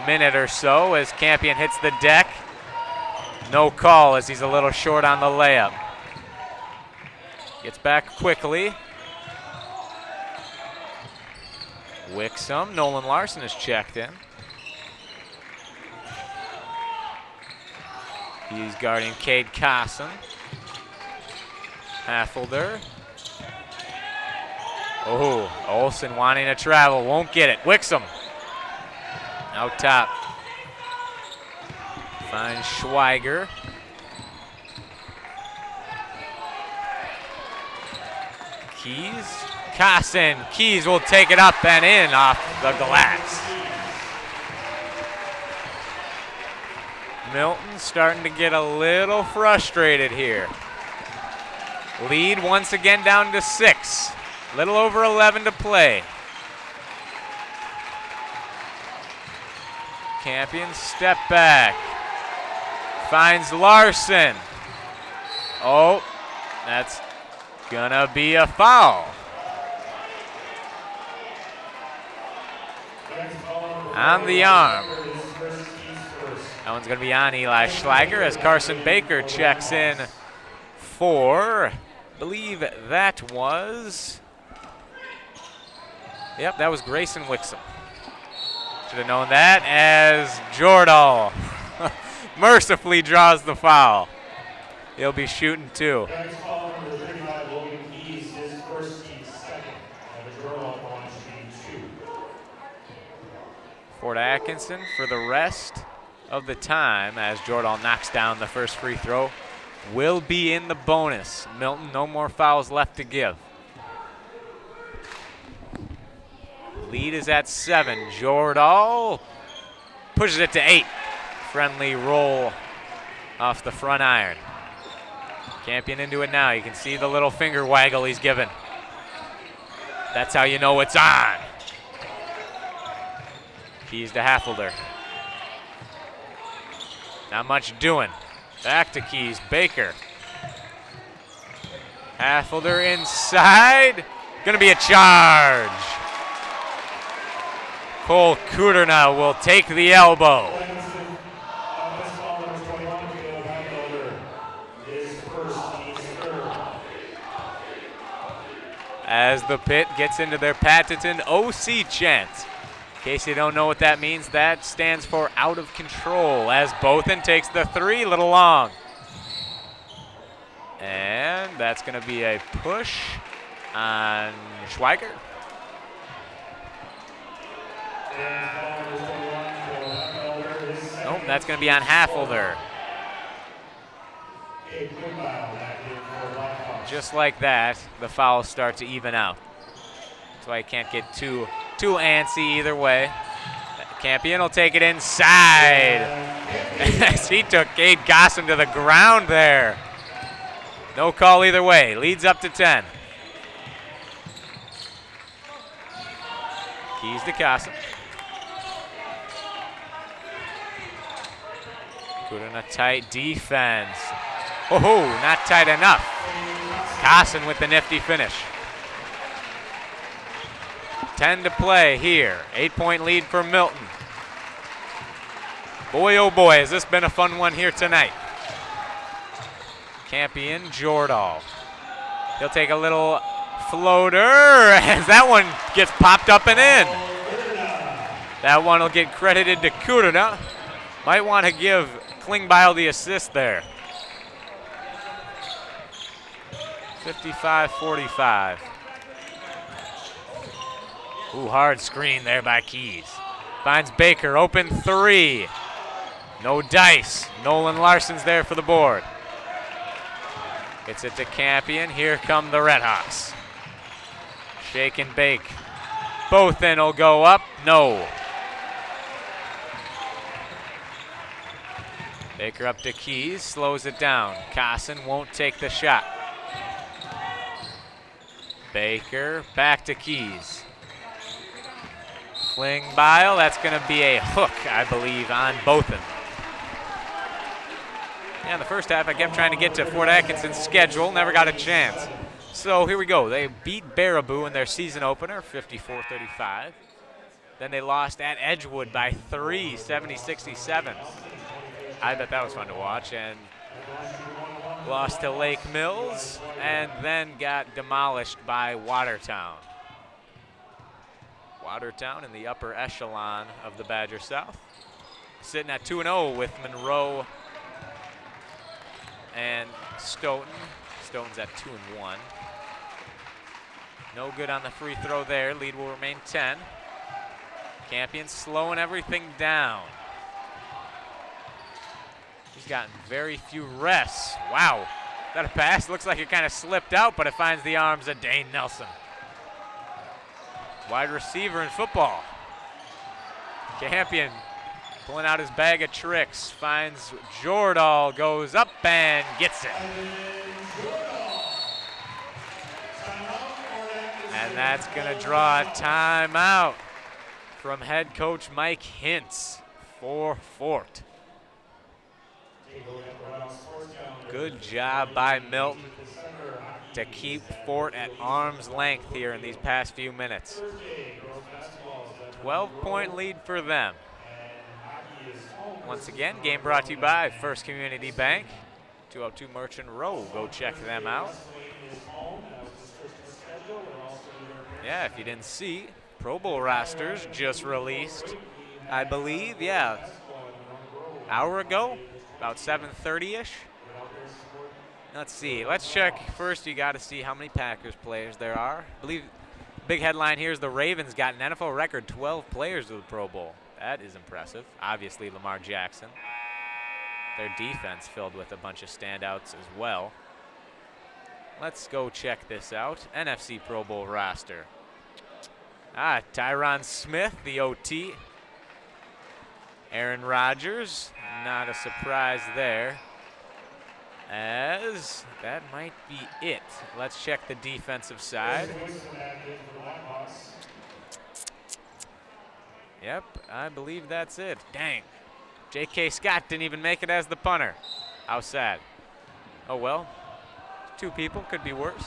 minute or so as Campion hits the deck. No call as he's a little short on the layup. Gets back quickly. Wixom, Nolan Larson is checked in. He's guarding Cade Carson. Haffelder. Oh, Olsen wanting to travel, won't get it. Wixom out top. Finds Schweiger. Keys. Carson. Keys will take it up and in off the glass. Milton starting to get a little frustrated here. Lead once again down to 6. Little over 11 to play. Campion step back. Finds Larson. Oh, that's gonna be a foul. On the arm. That one's gonna be on Eli Schlager as Carson Baker checks in for, I believe that was, yep, that was Grayson Wixom. Should have known that as Jordahl mercifully draws the foul. He'll be shooting 2. For Atkinson for the rest of the time as Jordahl knocks down the first free throw. Will be in the bonus. Milton, no more fouls left to give. Lead is at 7. Jordahl pushes it to 8. Friendly roll off the front iron. Campion into it now. You can see the little finger waggle he's given. That's how you know it's on. Keys to Haffelder. Not much doing. Back to Keys. Baker. Haffelder inside. Gonna be a charge. Cole Kuderna will take the elbow. As the pit gets into their patented OC chant. In case you don't know what that means, that stands for out of control as Bothan takes the 3, little long. And that's going to be a push on Schweiger. Nope, that's going to be on Haffelder. Just like that, the fouls start to even out. That's why you can't get too antsy either way. Campion will take it inside. As he took Cade Gossam to the ground there. No call either way. Leads up to 10. Keys to Gossam. Good on a tight defense. Oh, not tight enough. Gossam with the nifty finish. 10 to play here. 8-point lead for Milton. Boy, oh boy, has this been a fun one here tonight. Campion, Jordahl. He'll take a little floater as that one gets popped up and in. That one will get credited to Kuderna. Might want to give Klingbeil the assist there. 55-45. Ooh, hard screen there by Keys. Finds Baker, open three. No dice. Nolan Larson's there for the board. Gets it to Campion. Here come the Redhawks. Shake and bake. Both in will go up. No. Baker up to Keys. Slows it down. Cosson won't take the shot. Baker back to Keys. Klingbeil, that's going to be a hook, I believe, on both of them. Yeah, in the first half, I kept trying to get to Fort Atkinson's schedule, never got a chance. So here we go. They beat Baraboo in their season opener, 54-35. Then they lost at Edgewood by 3, 70-67. I bet that was fun to watch. And lost to Lake Mills, and then got demolished by Watertown. Watertown in the upper echelon of the Badger South. Sitting at 2-0 with Monroe and Stoughton. Stoughton's at 2-1. No good on the free throw there. Lead will remain 10. Campion slowing everything down. He's gotten very few rests. Wow. Is that a pass? Looks like it kind of slipped out, but it finds the arms of Dane Nelson. Wide receiver in football. Campion pulling out his bag of tricks. Finds Jordahl, goes up and gets it. And that's going to draw a timeout from head coach Mike Hintz for Fort. Good job by Milton to keep Fort at arm's length here in these past few minutes. 12-point lead for them. Once again, game brought to you by First Community Bank, 202 Merchant Row. Go check them out. Yeah, if you didn't see, Pro Bowl rosters just released, I believe, yeah, hour ago, about 7:30-ish. Let's see. Let's check. First, you got to see how many Packers players there are. I believe the big headline here is the Ravens got an NFL record 12 players to the Pro Bowl. That is impressive. Obviously, Lamar Jackson. Their defense filled with a bunch of standouts as well. Let's go check this out. NFC Pro Bowl roster. Tyron Smith, the OT. Aaron Rodgers, not a surprise there. As that might be it. Let's check the defensive side. Yep, I believe that's it. Dang. J.K. Scott didn't even make it as the punter. How sad. Oh well. Two people, could be worse.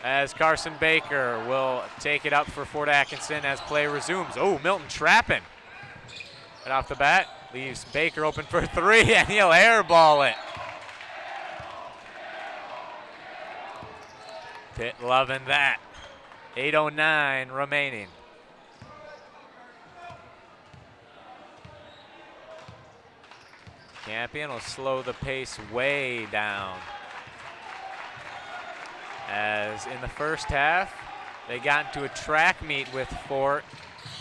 As Carson Baker will take it up for Fort Atkinson as play resumes. Oh, Milton trapping. Right off the bat, leaves Baker open for three, and he'll airball it. Pitt loving that. 8:09 remaining. Campion will slow the pace way down. As in the first half, they got into a track meet with Fort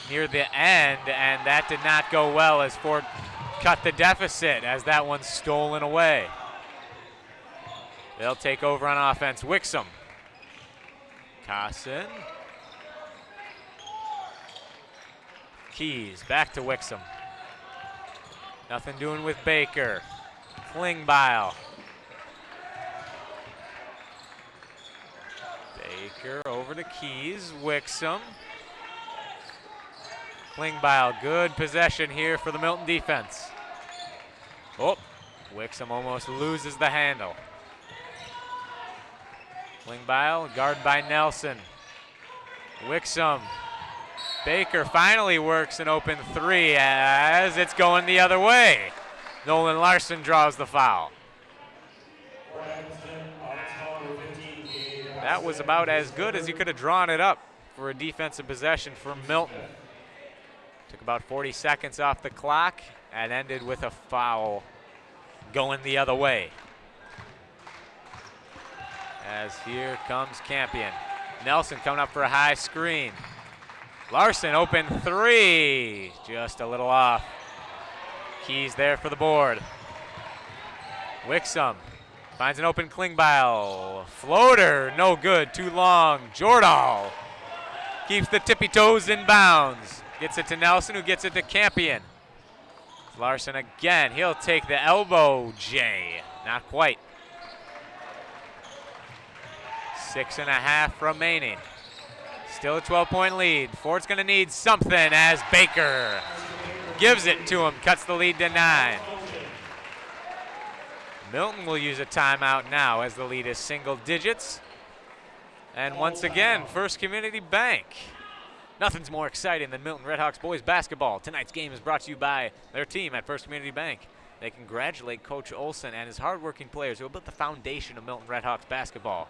near the end, and that did not go well as Fort cut the deficit as that one's stolen away. They'll take over on offense. Wixom. Cosson. Keys back to Wixom. Nothing doing with Baker. Klingbeil. Baker over to Keys. Wixom. Klingbeil, good possession here for the Milton defense. Oh, Wixom almost loses the handle. Klingbeil, guard by Nelson. Wixom. Baker finally works an open three as it's going the other way. Nolan Larson draws the foul. That was about as good as you could have drawn it up for a defensive possession from Milton. Took about 40 seconds off the clock and ended with a foul going the other way. as here comes Campion. Nelson coming up for a high screen. Larson open three, just a little off. Keys there for the board. Wixom finds an open Klingbeil. Floater, no good, too long. Jordahl keeps the tippy toes in bounds. Gets it to Nelson, who gets it to Campion. Larson again, he'll take the elbow J. Not quite. 6.5 remaining. Still a 12-point lead. Fort's gonna need something as Baker gives it to him, cuts the lead to 9. Milton will use a timeout now as the lead is single digits. And once again, First Community Bank. Nothing's more exciting than Milton Redhawks boys basketball. Tonight's game is brought to you by their team at First Community Bank. They congratulate Coach Olson and his hardworking players who have built the foundation of Milton Redhawks basketball.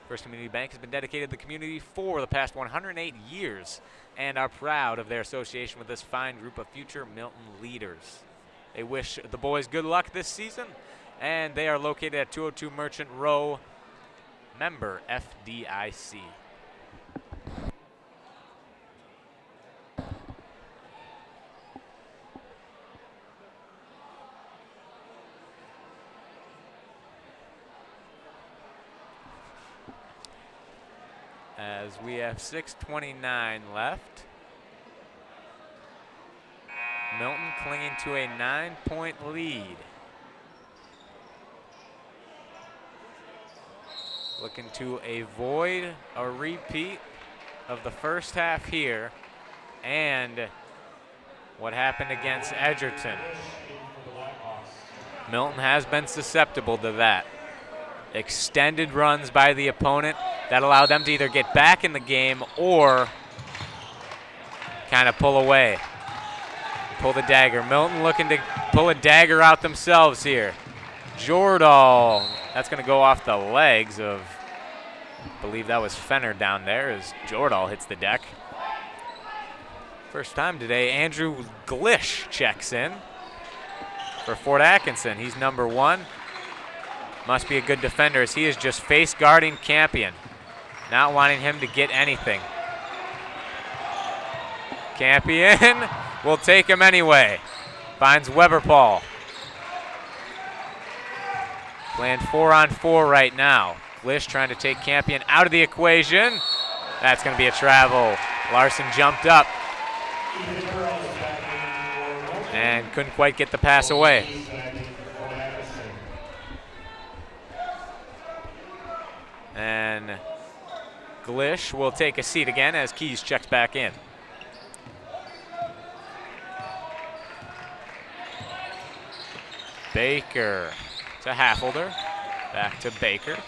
First Community Bank has been dedicated to the community for the past 108 years and are proud of their association with this fine group of future Milton leaders. They wish the boys good luck this season, and they are located at 202 Merchant Row, member FDIC. As we have 6:29 left. Milton clinging to a 9-point lead. Looking to avoid a repeat of the first half here and what happened against Edgerton. Milton has been susceptible to that. Extended runs by the opponent that allow them to either get back in the game or kind of pull away. Pull the dagger. Milton looking to pull a dagger out themselves here. Jordahl, that's going to go off the legs of, I believe that was Fenner down there as Jordahl hits the deck. First time today, Andrew Glish checks in for Fort Atkinson. He's number 1. Must be a good defender as he is just face guarding Campion, not wanting him to get anything. Campion will take him anyway. Finds Weber Paul. Playing 4-on-4 right now. Glish trying to take Campion out of the equation. That's going to be a travel. Larson jumped up and couldn't quite get the pass away. And Glish will take a seat again as Keys checks back in. Baker to Haffelder. Back to Baker.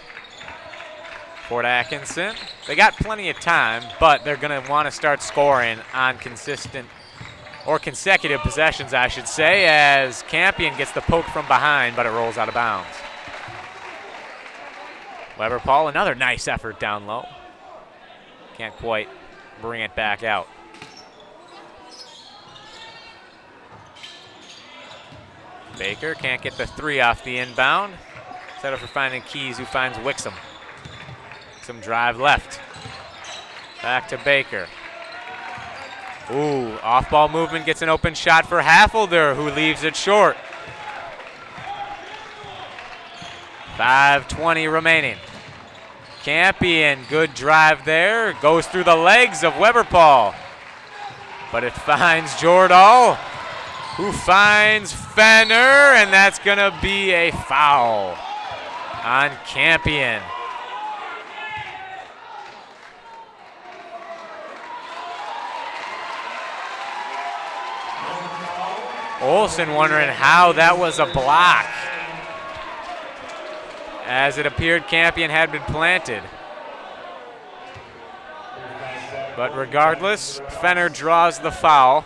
Fort Atkinson. They got plenty of time, but they're going to want to start scoring on consistent or consecutive possessions, I should say, as Campion gets the poke from behind, but it rolls out of bounds. Weber Paul, another nice effort down low. Can't quite bring it back out. Baker can't get the 3 off the inbound. Set up for finding Keys, who finds Wixom. Wixom drive left. Back to Baker. Ooh, off-ball movement, gets an open shot for Haffelder, who leaves it short. 5:20 remaining. Campion, good drive there. Goes through the legs of Weber Paul. But it finds Jordahl, who finds Fenner, and that's going to be a foul on Campion. Olson wondering how that was a block, as it appeared Campion had been planted. But regardless, Fenner draws the foul.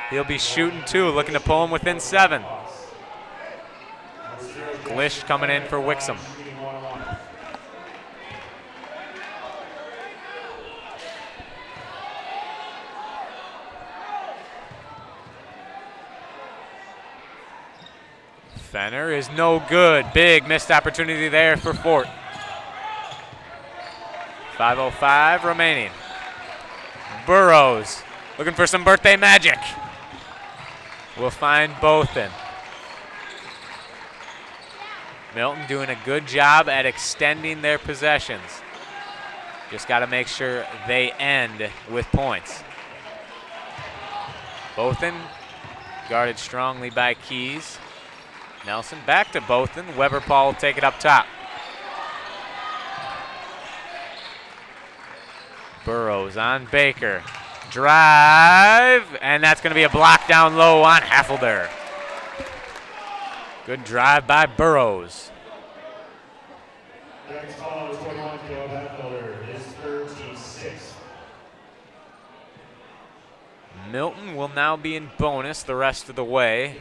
He'll be shooting 2, looking to pull him within 7. Glish coming in for Wixom. Fenner is no good. Big missed opportunity there for Fort. 5:05 remaining. Burrows looking for some birthday magic. We'll find Bothan. Milton doing a good job at extending their possessions. Just got to make sure they end with points. Bothan guarded strongly by Keys. Nelson back to Bothan. Weber-Paul will take it up top. Burrows on Baker. Drive, and that's going to be a block down low on Heffelder. Good drive by Burrows. Next call is 21, Caleb Heffelder, his 36th. Milton will now be in bonus the rest of the way.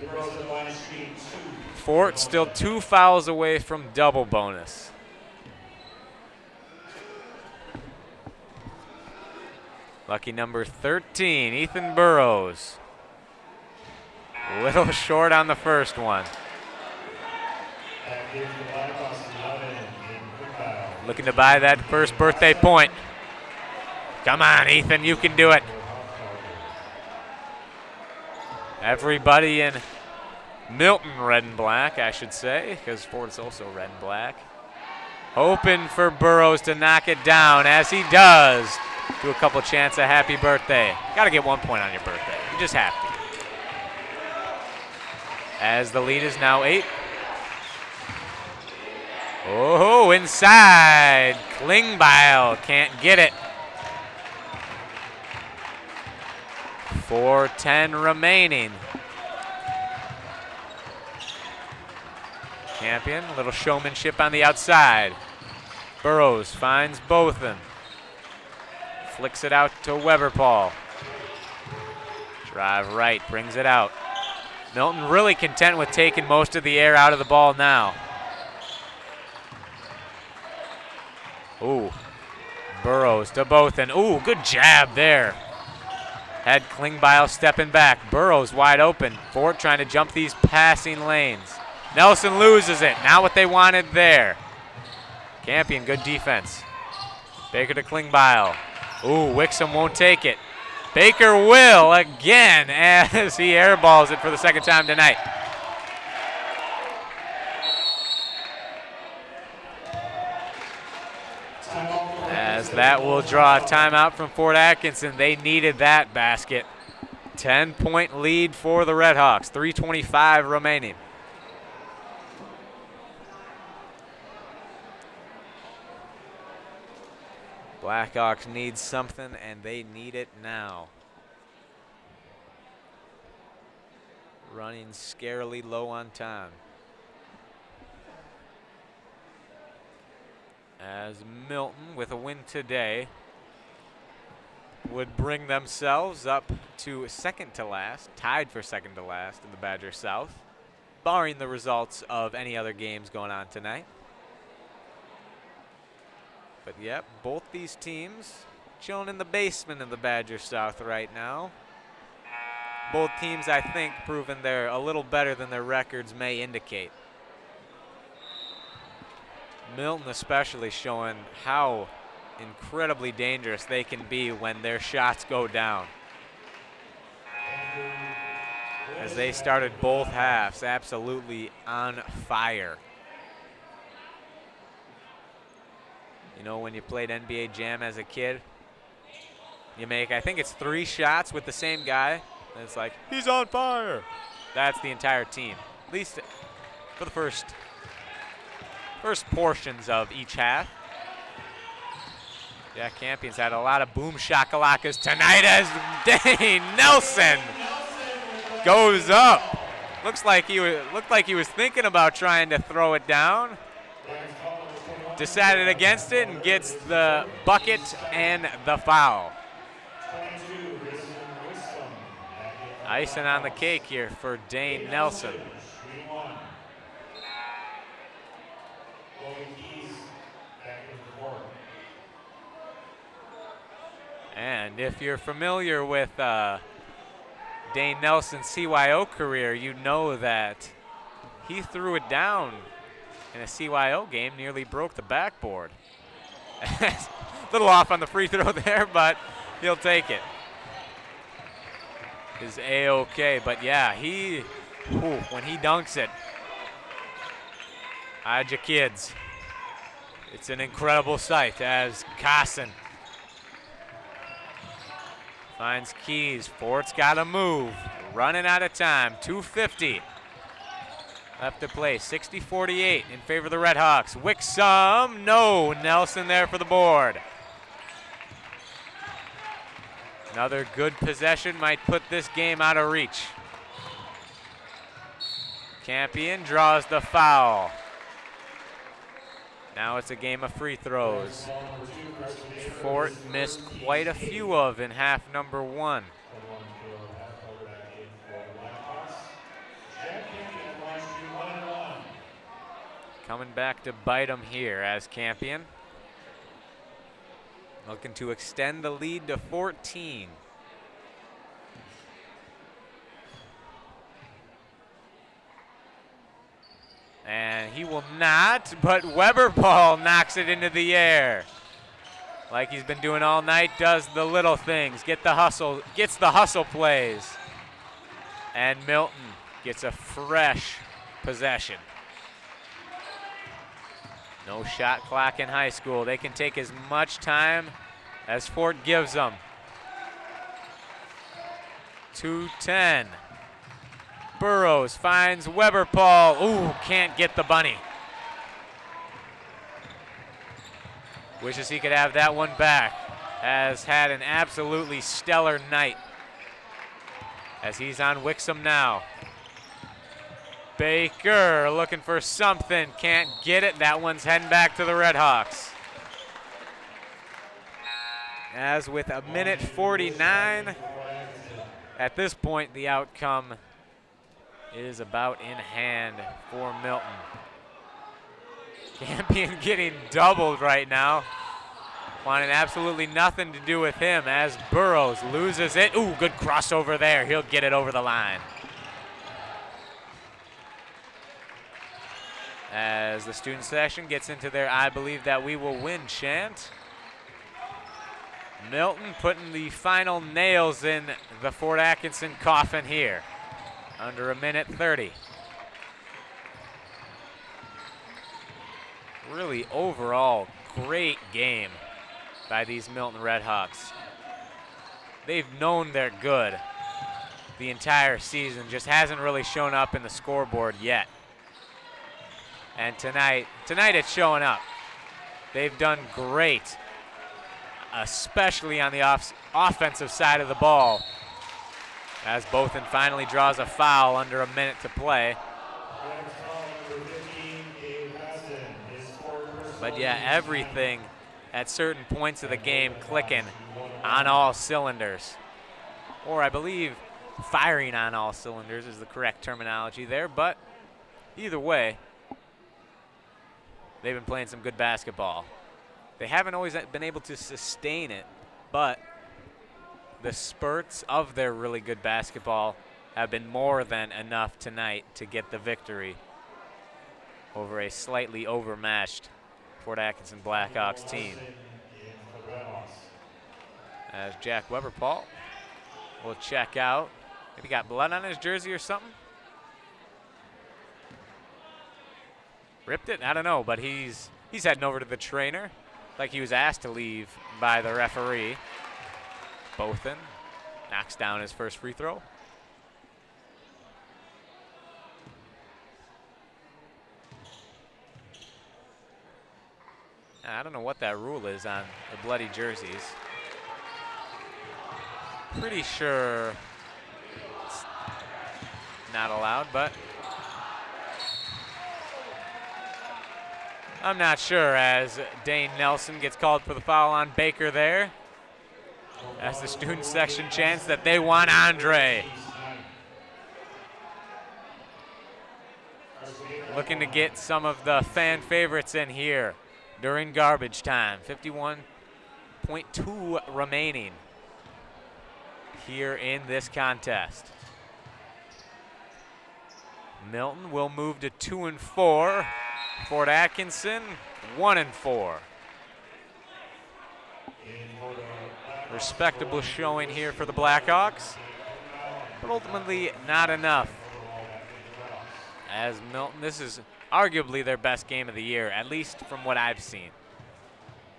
Fort still 2 fouls away from double bonus. Lucky number 13, Ethan Burrows. A little short on the first one. Looking to buy that first birthday point. Come on, Ethan, you can do it. Everybody in Milton red and black, I should say, because Fort's also red and black. Hoping for Burrows to knock it down, as he does. Do a couple chants of happy birthday. Got to get 1 point on your birthday. You just have to. As the lead is now 8. Oh, inside. Klingbeil can't get it. 4:10 remaining. Campion, a little showmanship on the outside. Burrows finds Bothan. Flicks it out to Weber-Paul. Drive right, brings it out. Milton really content with taking most of the air out of the ball now. Ooh, Burrows to Bothan. Ooh, good jab there. Had Klingbeil stepping back. Burrows wide open. Fort trying to jump these passing lanes. Nelson loses it. Not what they wanted there. Campion, good defense. Baker to Klingbeil. Ooh, Wixom won't take it. Baker will again as he airballs it for the second time tonight. As that will draw a timeout from Fort Atkinson. They needed that basket. 10-point lead for the Redhawks. 3:25 remaining. Blackhawks need something, and they need it now. Running scarily low on time. As Milton, with a win today, would bring themselves up to second to last, tied for second to last in the Badger South, barring the results of any other games going on tonight. But yep, both these teams chilling in the basement of the Badger South right now. Both teams, I think, proving they're a little better than their records may indicate. Milton especially showing how incredibly dangerous they can be when their shots go down. As they started both halves absolutely on fire. You know, when you played NBA Jam as a kid, you make, I think it's 3 shots with the same guy, and it's like, he's on fire. That's the entire team, at least for the first portions of each half. Yeah, Campion's had a lot of boom shakalakas tonight as Dane Nelson goes up. Looked like he was thinking about trying to throw it down. Decided against it and gets the bucket and the foul. Icing on the cake here for Dane Nelson. And if you're familiar with Dane Nelson's CYO career, you know that he threw it down in a CYO game, nearly broke the backboard A little off on the free throw there, but he'll take it. Is A-okay, but yeah, when he dunks it, hide your kids. It's an incredible sight as Carson finds Keys. Fort's got to move. Running out of time. 2:50 left to play. 60-48 in favor of the Red Hawks. Wixom, no. Nelson there for the board. Another good possession might put this game out of reach. Campion draws the foul. Now it's a game of free throws. Fort missed quite a few of in half number 1. Coming back to bite him here as Campion. Looking to extend the lead to 14. And he will not, but Weber ball knocks it into the air. Like he's been doing all night, does the little things, gets the hustle plays. And Milton gets a fresh possession. No shot clock in high school. They can take as much time as Fort gives them. 2:10. Burrows finds Weber Paul. Ooh, can't get the bunny. Wishes he could have that one back. Has had an absolutely stellar night. As he's on Wixom now. Baker looking for something. Can't get it. That one's heading back to the Red Hawks. As with a minute 49, at this point the outcome is about in hand for Milton. Campion getting doubled right now. Wanting absolutely nothing to do with him as Burrows loses it. Ooh, good crossover there. He'll get it over the line. As the student section gets into their I believe that we will win chant. Milton putting the final nails in the Fort Atkinson coffin here. Under a minute 30. Really overall great game by these Milton Red Hawks. They've known they're good the entire season, just hasn't really shown up in the scoreboard yet. And tonight it's showing up. They've done great, especially on the offensive side of the ball. As Bothan finally draws a foul under a minute to play. But yeah, everything at certain points of the game clicking on all cylinders. Or I believe firing on all cylinders is the correct terminology there, but either way, they've been playing some good basketball. They haven't always been able to sustain it, but the spurts of their really good basketball have been more than enough tonight to get the victory over a slightly overmatched Fort Atkinson Blackhawks team. As Jack Weber Paul will check out. Maybe got blood on his jersey or something. Ripped it? I don't know, but he's heading over to the trainer like he was asked to leave by the referee. Bothan knocks down his first free throw. I don't know what that rule is on the bloody jerseys. Pretty sure it's not allowed, but I'm not sure, as Dane Nelson gets called for the foul on Baker there. As the student section chants that they want Andre. Looking to get some of the fan favorites in here during garbage time. 51.2 remaining here in this contest. Milton will move to 2-4. Fort Atkinson 1-4. Respectable showing here for the Blackhawks, but ultimately not enough. As Milton, this is arguably their best game of the year, at least from what I've seen.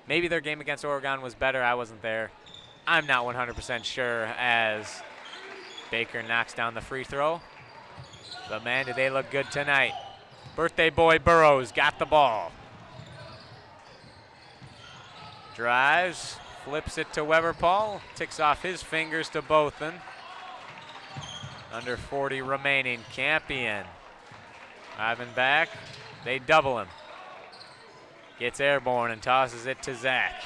Maybe their game against Oregon was better. I wasn't there. I'm not 100% sure, as Baker knocks down the free throw. But man, do they look good tonight. Birthday boy Burrows got the ball. Drives, flips it to Weber Paul, ticks off his fingers to Bothan. Under 40 remaining. Campion. Driving back. They double him. Gets airborne and tosses it to Zach.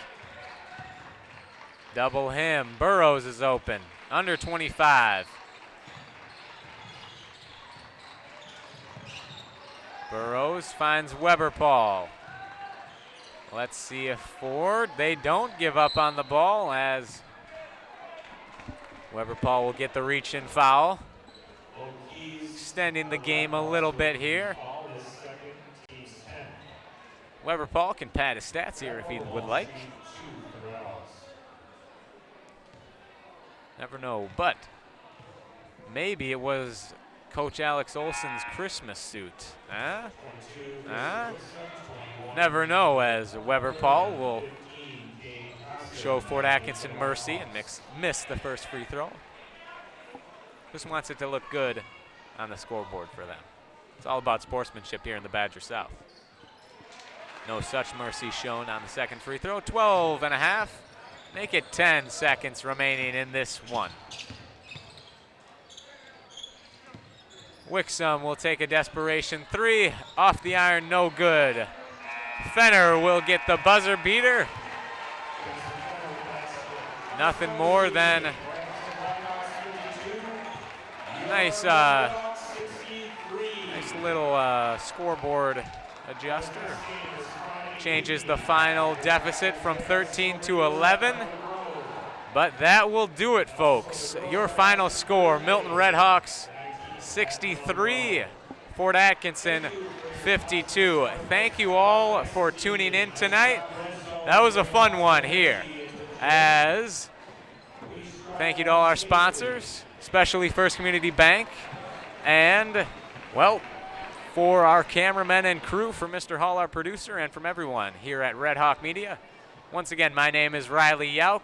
Double him. Burrows is open. Under 25. Burrows finds Weber Paul. Let's see if Ford. They don't give up on the ball, as Weber Paul will get the reach-in foul. Extending the game a little bit here. Weber Paul can pad his stats here if he would like. Never know, but maybe it was Coach Alex Olson's Christmas suit. Never know, as Weber Paul will show Fort Atkinson mercy and miss the first free throw. Just wants it to look good on the scoreboard for them. It's all about sportsmanship here in the Badger South. No such mercy shown on the second free throw. 12 and a half. Make it 10 seconds remaining in this one. Wixom will take a desperation three. Off the iron, no good. Fenner will get the buzzer beater. Nothing more than nice little scoreboard adjuster. Changes the final deficit from 13 to 11. But that will do it, folks. Your final score, Milton Redhawks 63, Fort Atkinson 52. Thank you all for tuning in tonight. That was a fun one here. As thank you to all our sponsors, especially First Community Bank, and, well, for our cameramen and crew, for Mr. Hall, our producer, and from everyone here at Red Hawk Media. Once again, my name is Riley Yauk.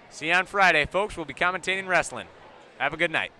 See you on Friday, folks. We'll be commentating wrestling. Have a good night.